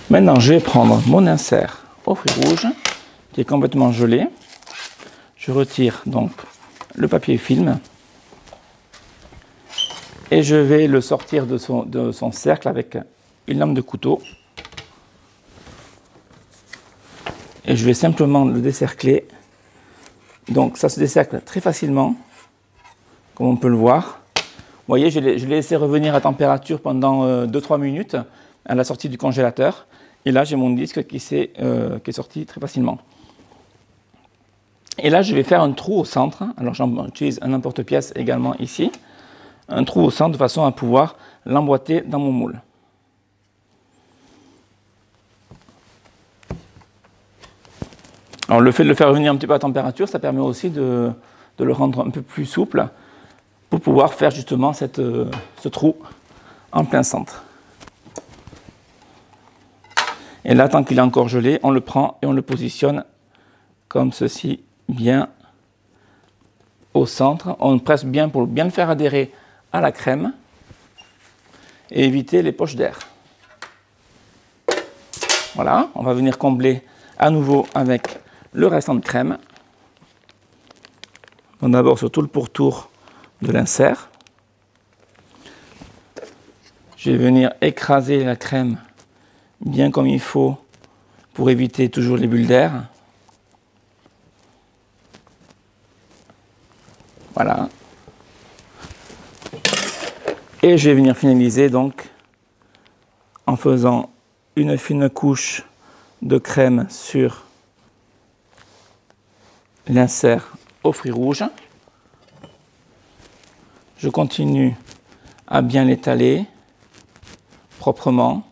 Maintenant, je vais prendre mon insert aux fruits rouges, qui est complètement gelé. Je retire donc le papier film et je vais le sortir de son cercle avec une lame de couteau. Et je vais simplement le décercler. Donc ça se décercle très facilement, comme on peut le voir. Vous voyez, je l'ai laissé revenir à température pendant 2-3 minutes à la sortie du congélateur. Et là, j'ai mon disque qui est sorti très facilement. Et là, je vais faire un trou au centre. Alors, j'utilise un emporte-pièce également ici. Un trou au centre de façon à pouvoir l'emboîter dans mon moule. Alors, le fait de le faire revenir un petit peu à température, ça permet aussi de le rendre un peu plus souple pour pouvoir faire justement ce trou en plein centre. Et là, tant qu'il est encore gelé, on le prend et on le positionne comme ceci, bien au centre. On presse bien pour bien le faire adhérer à la crème et éviter les poches d'air. Voilà, on va venir combler à nouveau avec le restant de crème. Donc d'abord sur tout le pourtour de l'insert. Je vais venir écraser la crème bien comme il faut pour éviter toujours les bulles d'air. Voilà. Et je vais venir finaliser donc en faisant une fine couche de crème sur l'insert aux fruits rouges. Je continue à bien l'étaler proprement.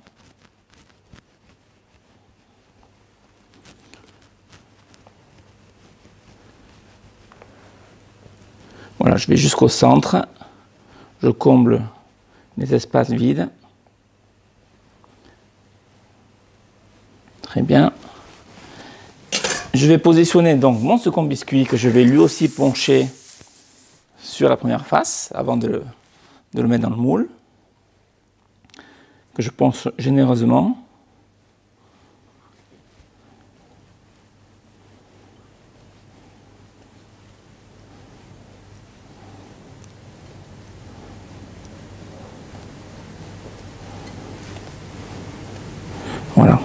Voilà, je vais jusqu'au centre. Je comble les espaces vides. Très bien. Je vais positionner donc mon second biscuit que je vais lui aussi poncher sur la première face avant de le mettre dans le moule, que je ponche généreusement. Voilà.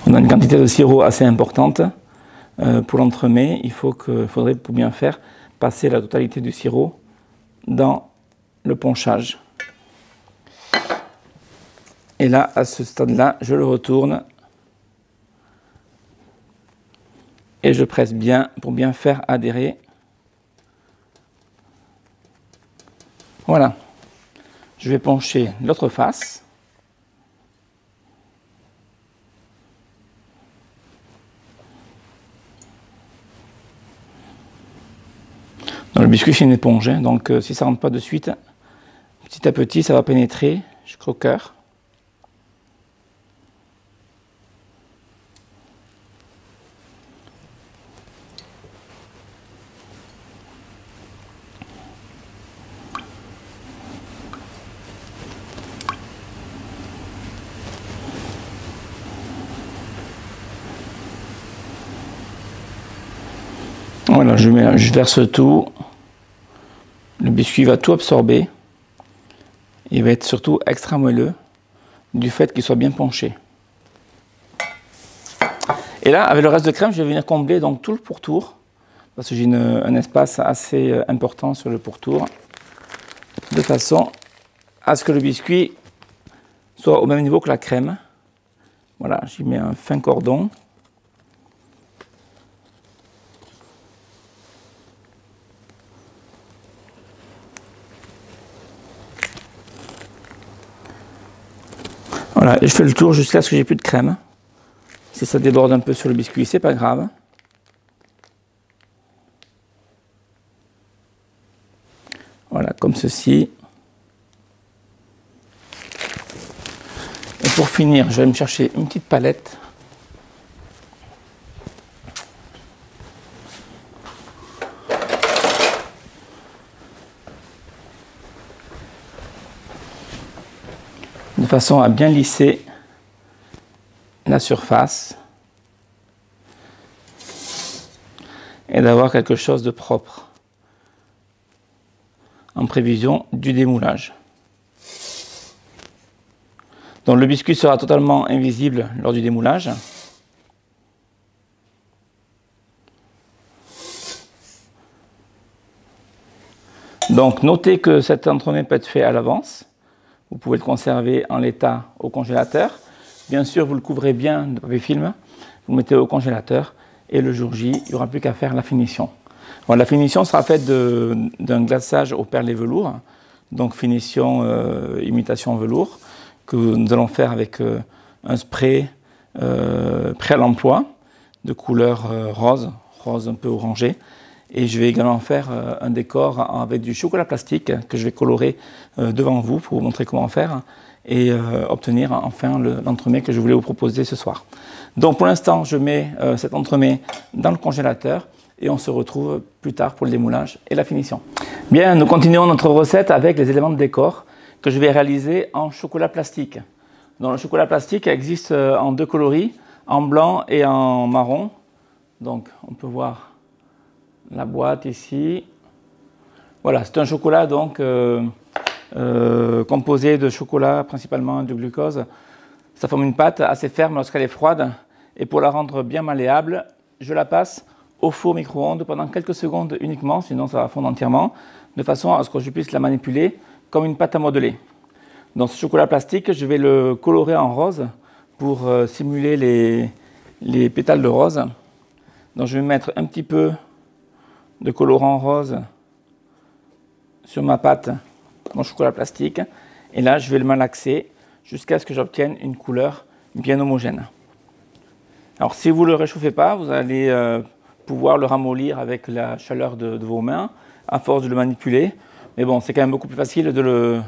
On a une quantité de sirop assez importante. Pour l'entremets, faudrait pour bien faire passer la totalité du sirop dans le ponchage. Et là, à ce stade-là, je le retourne et je presse bien pour bien faire adhérer. Voilà. Je vais poncher l'autre face. Le biscuit c'est une éponge, hein, donc si ça ne rentre pas de suite, petit à petit ça va pénétrer jusqu'au cœur. Voilà, je verse tout. Le biscuit va tout absorber. Il va être surtout extra moelleux du fait qu'il soit bien penché. Et là, avec le reste de crème, je vais venir combler donc tout le pourtour, parce que j'ai un espace assez important sur le pourtour, de façon à ce que le biscuit soit au même niveau que la crème. Voilà, j'y mets un fin cordon. Voilà, je fais le tour jusqu'à ce que j'ai plus de crème. Si ça déborde un peu sur le biscuit, c'est pas grave. Voilà, comme ceci. Et pour finir, je vais me chercher une petite palette. De façon à bien lisser la surface et d'avoir quelque chose de propre en prévision du démoulage. Donc le biscuit sera totalement invisible lors du démoulage. Donc notez que cet entremets peut être fait à l'avance. Vous pouvez le conserver en l'état au congélateur. Bien sûr, vous le couvrez bien de papier film, vous le mettez au congélateur et le jour J, il n'y aura plus qu'à faire la finition. Bon, la finition sera faite d'un glaçage au perlé velours, donc finition imitation velours, que nous allons faire avec un spray prêt à l'emploi de couleur rose un peu orangé. Et je vais également faire un décor avec du chocolat plastique que je vais colorer devant vous pour vous montrer comment faire et obtenir enfin l'entremet que je voulais vous proposer ce soir. Donc pour l'instant, je mets cet entremet dans le congélateur et on se retrouve plus tard pour le démoulage et la finition. Bien, nous continuons notre recette avec les éléments de décor que je vais réaliser en chocolat plastique. Donc le chocolat plastique existe en deux coloris, en blanc et en marron. Donc on peut voir la boîte ici. Voilà, c'est un chocolat donc composé de chocolat, principalement de glucose. Ça forme une pâte assez ferme lorsqu'elle est froide. Et pour la rendre bien malléable, je la passe au four micro-ondes pendant quelques secondes uniquement, sinon ça va fondre entièrement, de façon à ce que je puisse la manipuler comme une pâte à modeler. Dans ce chocolat plastique, je vais le colorer en rose pour simuler les pétales de rose. Donc je vais mettre un petit peu de colorant rose sur ma pâte, mon chocolat plastique. Et là, je vais le malaxer jusqu'à ce que j'obtienne une couleur bien homogène. Alors, si vous ne le réchauffez pas, vous allez pouvoir le ramollir avec la chaleur de vos mains, à force de le manipuler. Mais bon, c'est quand même beaucoup plus facile de le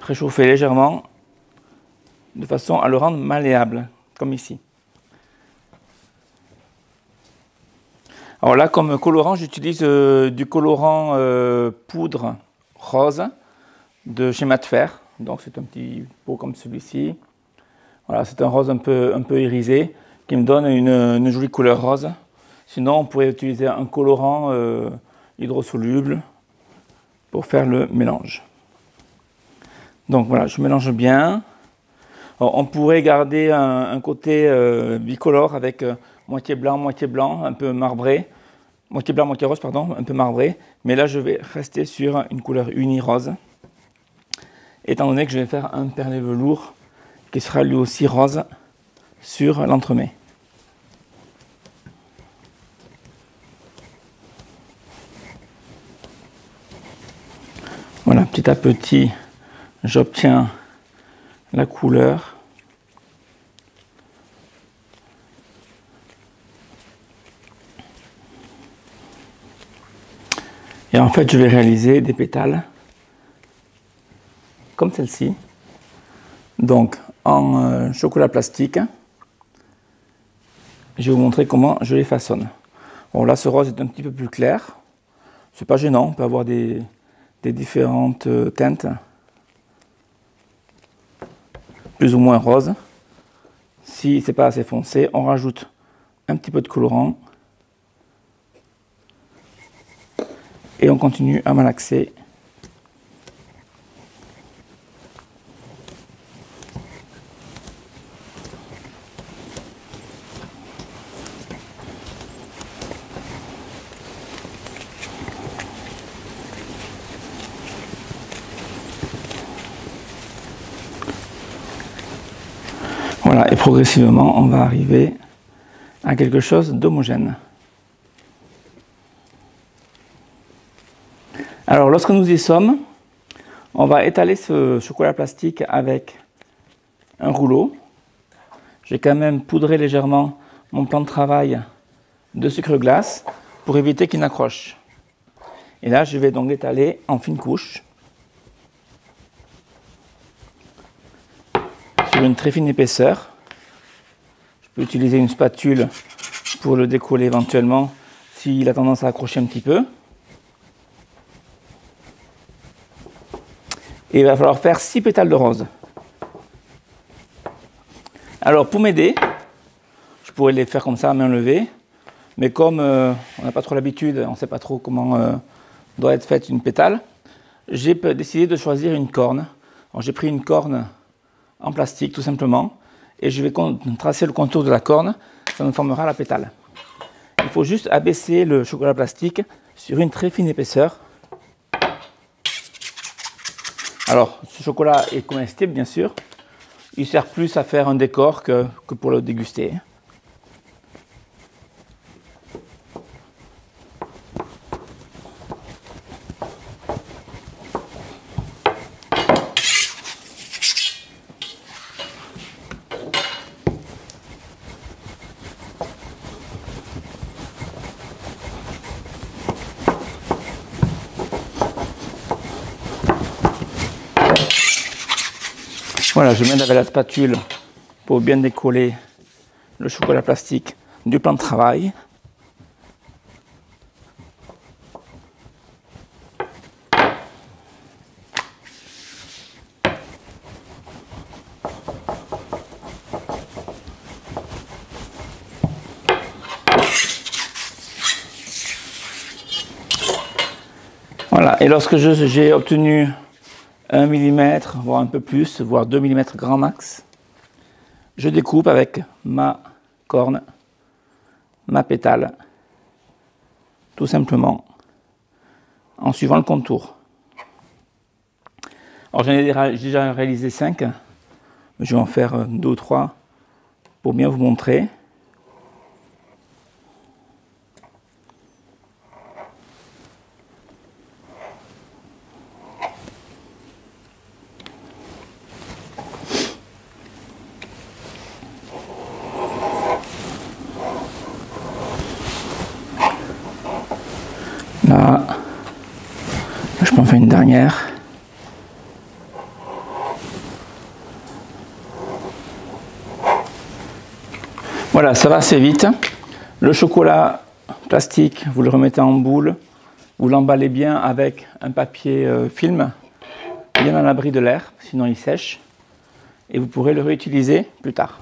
réchauffer légèrement, de façon à le rendre malléable, comme ici. Alors là, comme colorant, j'utilise du colorant poudre rose de chez Matfer. Donc c'est un petit pot comme celui-ci. Voilà, c'est un rose un peu irisé qui me donne une jolie couleur rose. Sinon, on pourrait utiliser un colorant hydrosoluble pour faire le mélange. Donc voilà, je mélange bien. Alors, on pourrait garder un côté bicolore avec moitié blanc, un peu marbré. Moitié blanc, moitié rose, pardon, un peu marbré. Mais là, je vais rester sur une couleur unie rose. Étant donné que je vais faire un perlé velours qui sera lui aussi rose sur l'entremet. Voilà, petit à petit, j'obtiens la couleur. Et en fait, je vais réaliser des pétales comme celle-ci. Donc, en chocolat plastique, je vais vous montrer comment je les façonne. Bon, là, ce rose est un petit peu plus clair. C'est pas gênant, on peut avoir des différentes teintes, plus ou moins roses. Si c'est pas assez foncé, on rajoute un petit peu de colorant et on continue à malaxer. Voilà, et progressivement, on va arriver à quelque chose d'homogène. Alors, lorsque nous y sommes, on va étaler ce chocolat plastique avec un rouleau. J'ai quand même poudré légèrement mon plan de travail de sucre glace pour éviter qu'il n'accroche. Et là, je vais donc l'étaler en fine couche sur une très fine épaisseur. Je peux utiliser une spatule pour le décoller éventuellement s'il a tendance à accrocher un petit peu. Et il va falloir faire 6 pétales de rose. Alors pour m'aider, je pourrais les faire comme ça à main levée, mais comme on n'a pas trop l'habitude, on ne sait pas trop comment doit être faite une pétale, j'ai décidé de choisir une corne. J'ai pris une corne en plastique tout simplement, et je vais tracer le contour de la corne, ça me formera la pétale. Il faut juste abaisser le chocolat plastique sur une très fine épaisseur. Alors, ce chocolat est comestible, bien sûr. Il sert plus à faire un décor que pour le déguster. Voilà, je m'aide avec la spatule pour bien décoller le chocolat plastique du plan de travail. Voilà, et lorsque j'ai obtenu 1 mm, voire un peu plus, voire 2 mm grand max, je découpe avec ma corne, ma pétale, tout simplement, en suivant le contour. Alors j'en ai déjà réalisé 5, mais je vais en faire 2 ou 3 pour bien vous montrer. Là, je peux en faire une dernière. Voilà, ça va assez vite. Le chocolat plastique, vous le remettez en boule, vous l'emballez bien avec un papier film, bien à l'abri de l'air, sinon il sèche, et vous pourrez le réutiliser plus tard.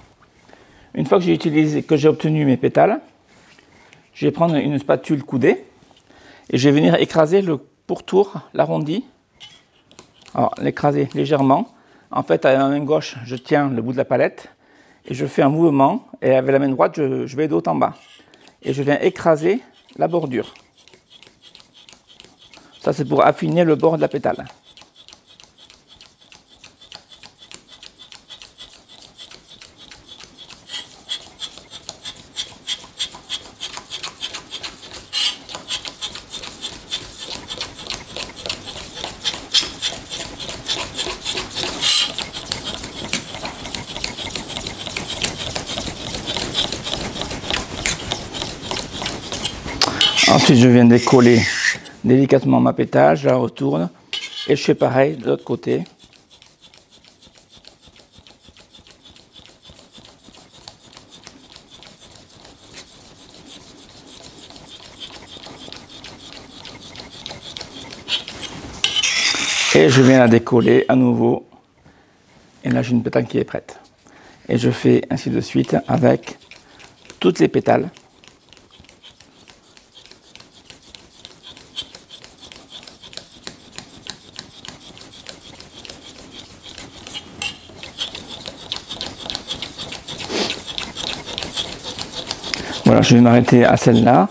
Une fois que j'ai obtenu mes pétales, je vais prendre une spatule coudée et je vais venir écraser le pourtour, l'arrondi. Alors, l'écraser légèrement. En fait, à la main gauche, je tiens le bout de la palette et je fais un mouvement. Et avec la main droite, je vais de haut en bas. Et je viens écraser la bordure. Ça, c'est pour affiner le bord de la pétale. Ensuite, je viens décoller délicatement ma pétale, je la retourne et je fais pareil de l'autre côté. Et je viens la décoller à nouveau. Et là, j'ai une pétale qui est prête. Et je fais ainsi de suite avec toutes les pétales. Voilà, je vais m'arrêter à celle-là,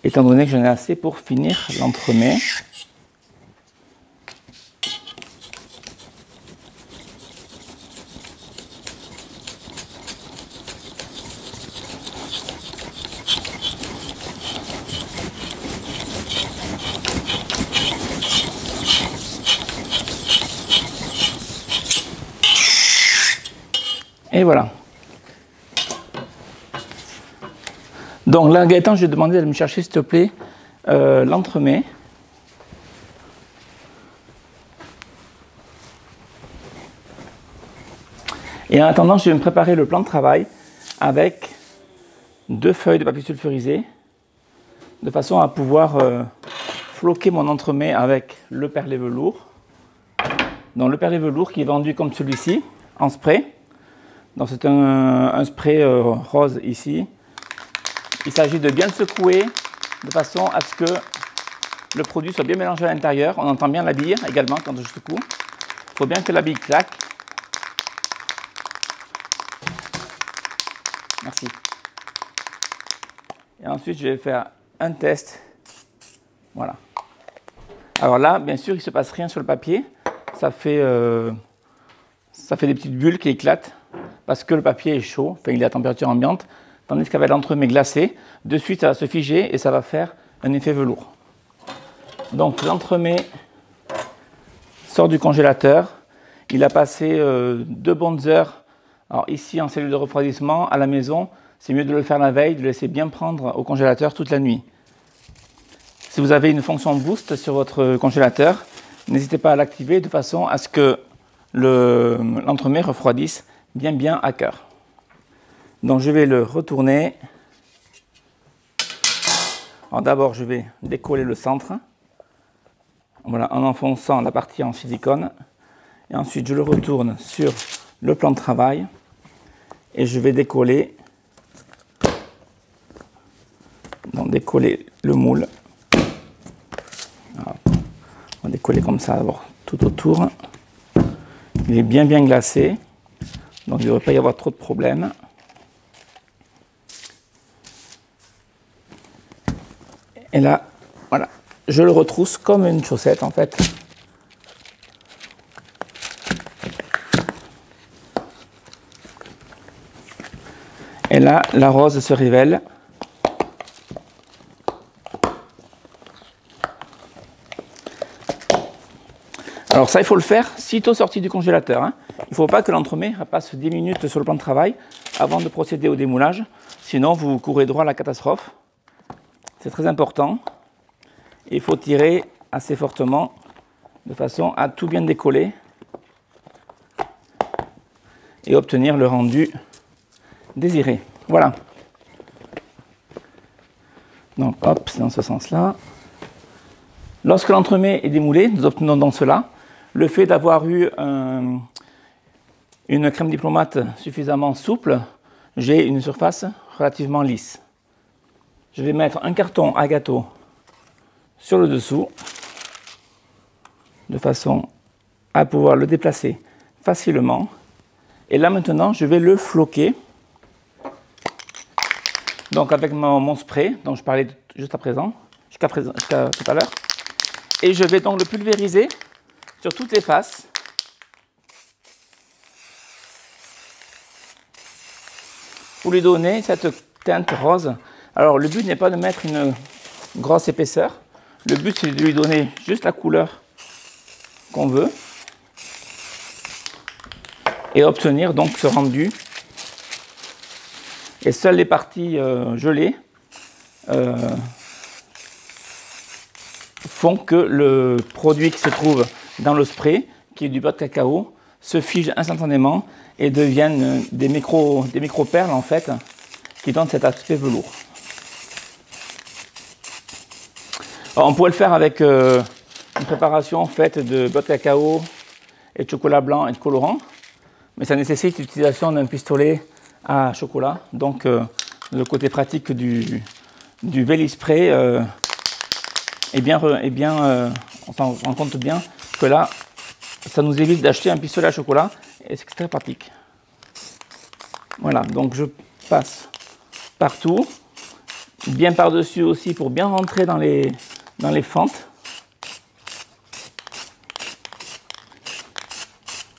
étant donné que j'en ai assez pour finir l'entremets. Et voilà. Donc là, Gaëtan, je vais demander de me chercher, s'il te plaît, l'entremets. Et en attendant, je vais me préparer le plan de travail avec 2 feuilles de papier sulfurisé, de façon à pouvoir floquer mon entremets avec le perlé velours. Donc le perlé velours qui est vendu comme celui-ci, en spray. Donc c'est un spray rose ici. Il s'agit de bien le secouer de façon à ce que le produit soit bien mélangé à l'intérieur. On entend bien la bille également quand je secoue. Il faut bien que la bille claque. Merci. Et ensuite, je vais faire un test. Voilà. Alors là, bien sûr, il ne se passe rien sur le papier. Ça fait des petites bulles qui éclatent parce que le papier est chaud, enfin, il est à température ambiante. Tandis qu'avec l'entremets glacé, de suite, ça va se figer et ça va faire un effet velours. Donc, l'entremets sort du congélateur. Il a passé 2 bonnes heures. Alors ici, en cellule de refroidissement, à la maison, c'est mieux de le faire la veille, de le laisser bien prendre au congélateur toute la nuit. Si vous avez une fonction boost sur votre congélateur, n'hésitez pas à l'activer de façon à ce que l'entremets refroidisse bien à cœur. Donc je vais le retourner. Alors d'abord, je vais décoller le centre. Voilà, en enfonçant la partie en silicone. Et ensuite, je le retourne sur le plan de travail. Et je vais décoller. Donc décoller le moule. Alors, on va décoller comme ça d'abord tout autour. Il est bien glacé. Donc il ne devrait pas y avoir trop de problèmes. Et là, voilà, je le retrousse comme une chaussette en fait. Et là, la rose se révèle. Alors ça, il faut le faire sitôt sorti du congélateur. Hein. Il ne faut pas que l'entremets passe 10 minutes sur le plan de travail avant de procéder au démoulage. Sinon, vous courez droit à la catastrophe. C'est très important. Il faut tirer assez fortement de façon à tout bien décoller et obtenir le rendu désiré. Voilà. Donc, hop, c'est dans ce sens-là. Lorsque l'entremets est démoulé, nous obtenons donc cela. Le fait d'avoir eu une crème diplomate suffisamment souple, j'ai une surface relativement lisse. Je vais mettre un carton à gâteau sur le dessous, de façon à pouvoir le déplacer facilement. Et là maintenant, je vais le floquer. Donc avec mon spray, dont je parlais jusqu'à tout à l'heure. Et je vais donc le pulvériser sur toutes les faces. Pour lui donner cette teinte rose. Alors le but n'est pas de mettre une grosse épaisseur. Le but c'est de lui donner juste la couleur qu'on veut. Et obtenir donc ce rendu. Et seules les parties gelées font que le produit qui se trouve dans le spray, qui est du beurre de cacao, se fige instantanément et deviennent des micro-perles en fait, qui donnent cet aspect velours. Alors, on pourrait le faire avec une préparation faite de beurre de cacao et de chocolat blanc et de colorant, mais ça nécessite l'utilisation d'un pistolet à chocolat. Donc le côté pratique du Vélispray on s'en rend compte bien que là, ça nous évite d'acheter un pistolet à chocolat et c'est très pratique. Voilà, donc je passe partout, bien par-dessus aussi pour bien rentrer dans les fentes.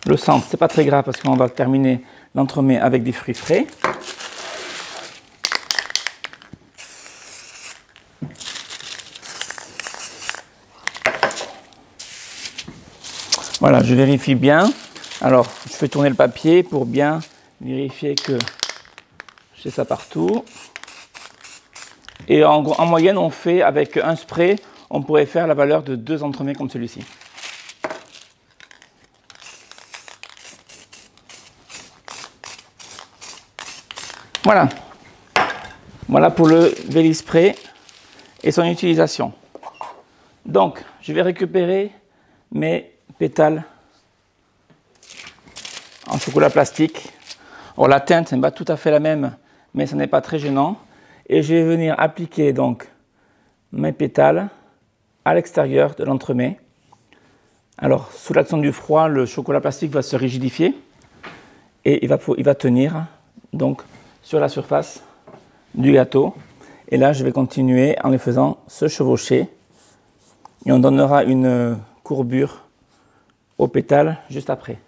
Le centre, c'est pas très grave parce qu'on va terminer l'entremets avec des fruits frais. Voilà, je vérifie bien. Alors, je fais tourner le papier pour bien vérifier que j'ai ça partout. Et en moyenne, on fait avec un spray, on pourrait faire la valeur de 2 entremets comme celui-ci. Voilà. Voilà pour le Vélispray et son utilisation. Donc, je vais récupérer mes pétales en chocolat plastique. Alors, la teinte n'est pas tout à fait la même, mais ce n'est pas très gênant. Et je vais venir appliquer donc mes pétales à l'extérieur de l'entremet. Alors, sous l'action du froid, le chocolat plastique va se rigidifier et il va tenir donc sur la surface du gâteau. Et là, je vais continuer en les faisant se chevaucher. Et on donnera une courbure aux pétales juste après.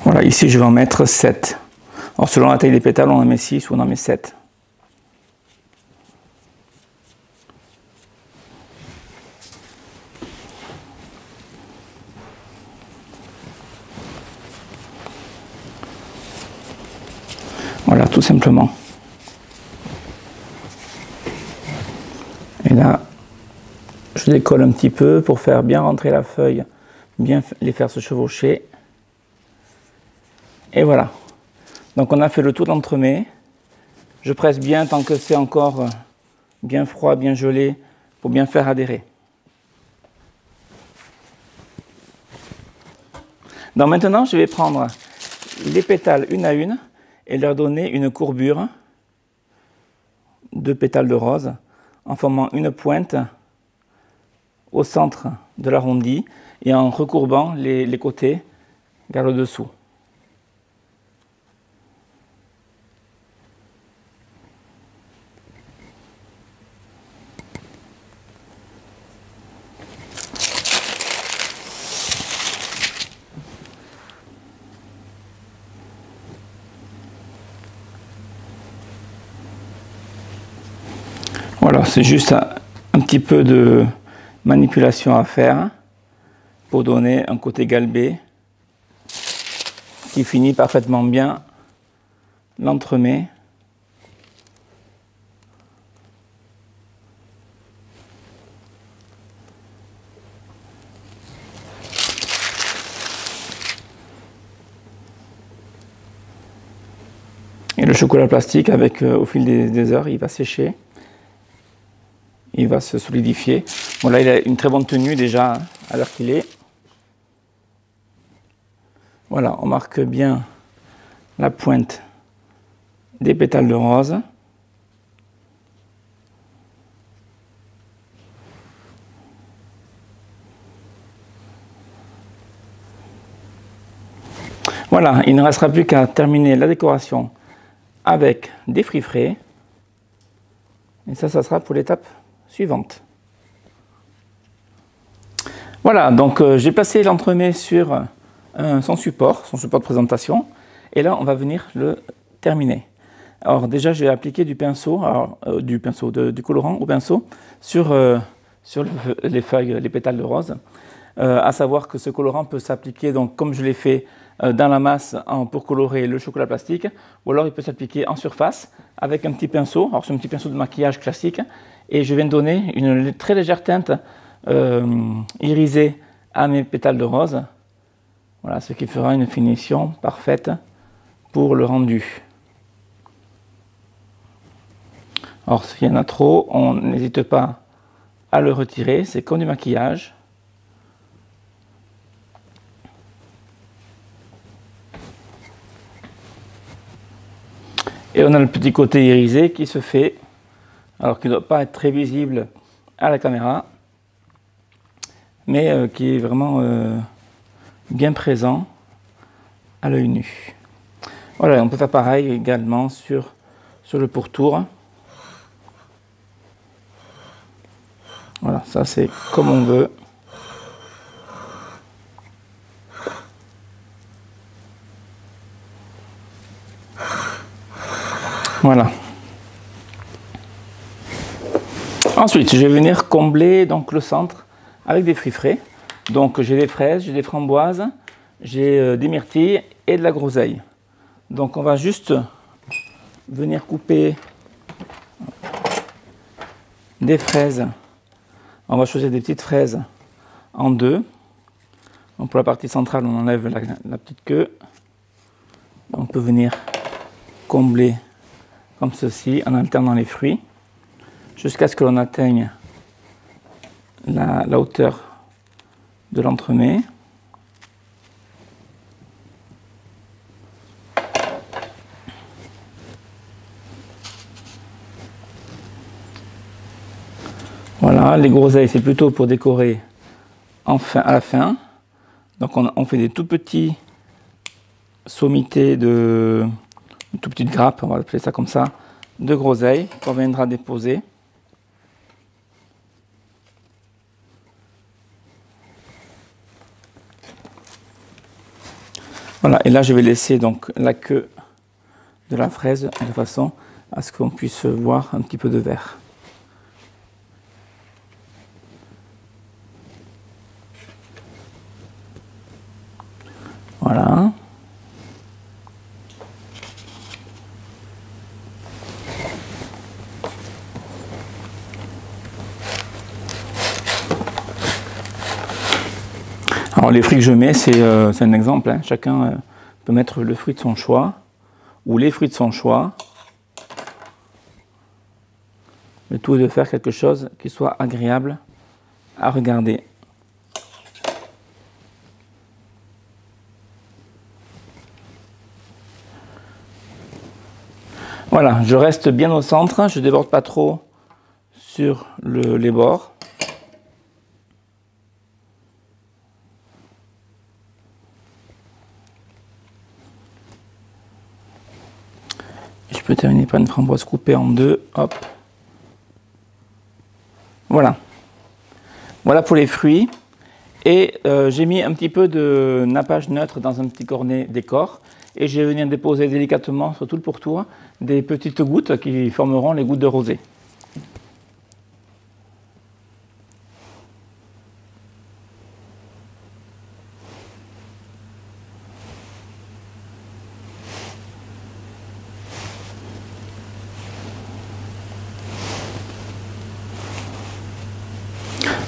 Voilà, ici je vais en mettre 7. Alors selon la taille des pétales, on en met 6 ou on en met 7. Voilà, tout simplement. Et là, je décolle un petit peu pour faire bien rentrer la feuille, bien les faire se chevaucher. Et voilà. Donc on a fait le tour d'entremet. Je presse bien tant que c'est encore bien froid, bien gelé, pour bien faire adhérer. Donc maintenant, je vais prendre les pétales une à une et leur donner une courbure de pétales de rose en formant une pointe au centre de l'arrondi et en recourbant les côtés vers le dessous. Voilà, c'est juste un petit peu de manipulation à faire pour donner un côté galbé qui finit parfaitement bien l'entremet. Et le chocolat plastique, au fil des heures, il va sécher. Il va se solidifier. Bon, là, il a une très bonne tenue déjà à l'heure qu'il est. Voilà, on marque bien la pointe des pétales de rose. Voilà, il ne restera plus qu'à terminer la décoration avec des fruits frais. Et ça sera pour l'étape suivante. Voilà, donc j'ai placé l'entremet sur son support de présentation. Et là, on va venir le terminer. Alors déjà, je vais appliquer du pinceau, du colorant au pinceau sur les feuilles, les pétales de rose. À savoir que ce colorant peut s'appliquer, donc comme je l'ai fait dans la masse pour colorer le chocolat plastique, ou alors il peut s'appliquer en surface avec un petit pinceau. Alors c'est un petit pinceau de maquillage classique, et je viens de donner une très légère teinte irisée à mes pétales de rose. Voilà, ce qui fera une finition parfaite pour le rendu. Alors s'il y en a trop, on n'hésite pas à le retirer, c'est comme du maquillage. Et on a le petit côté irisé qui se fait, alors qui ne doit pas être très visible à la caméra, mais qui est vraiment bien présent à l'œil nu. Voilà, on peut faire pareil également sur le pourtour. Voilà, ça c'est comme on veut. Voilà. Ensuite, je vais venir combler donc, le centre avec des fruits frais. Donc j'ai des fraises, j'ai des framboises, j'ai des myrtilles et de la groseille. Donc on va juste venir couper des fraises. On va choisir des petites fraises en deux. Donc pour la partie centrale, on enlève la petite queue. On peut venir combler comme ceci en alternant les fruits jusqu'à ce que l'on atteigne la hauteur de l'entremets. Voilà, les groseilles, c'est plutôt pour décorer à la fin. Donc on fait des tout petits sommités une toute petite grappe, on va appeler ça comme ça, de groseilles qu'on viendra déposer. Voilà, et là je vais laisser donc la queue de la fraise de façon à ce qu'on puisse voir un petit peu de vert. Voilà. Alors les fruits que je mets, c'est un exemple, hein. Chacun peut mettre le fruit de son choix, ou les fruits de son choix. Le tout est de faire quelque chose qui soit agréable à regarder. Voilà, je reste bien au centre, je ne déborde pas trop sur les bords. Je peux terminer par une framboise coupée en deux, hop. Voilà. Voilà pour les fruits. Et j'ai mis un petit peu de nappage neutre dans un petit cornet décor. Et je vais venir déposer délicatement sur tout le pourtour des petites gouttes qui formeront les gouttes de rosée.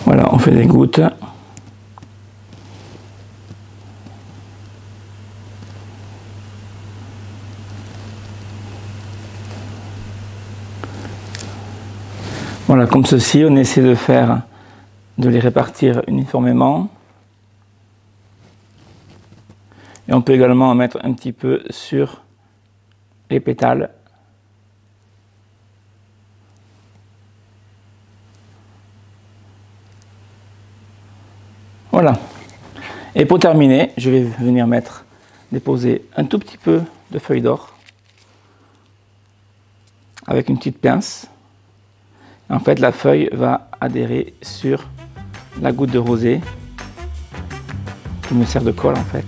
Voilà, on fait des gouttes. Voilà, comme ceci, on essaie de les répartir uniformément. Et on peut également en mettre un petit peu sur les pétales. Voilà. Et pour terminer, je vais venir déposer un tout petit peu de feuilles d'or avec une petite pince. En fait, la feuille va adhérer sur la goutte de rosée qui me sert de colle en fait.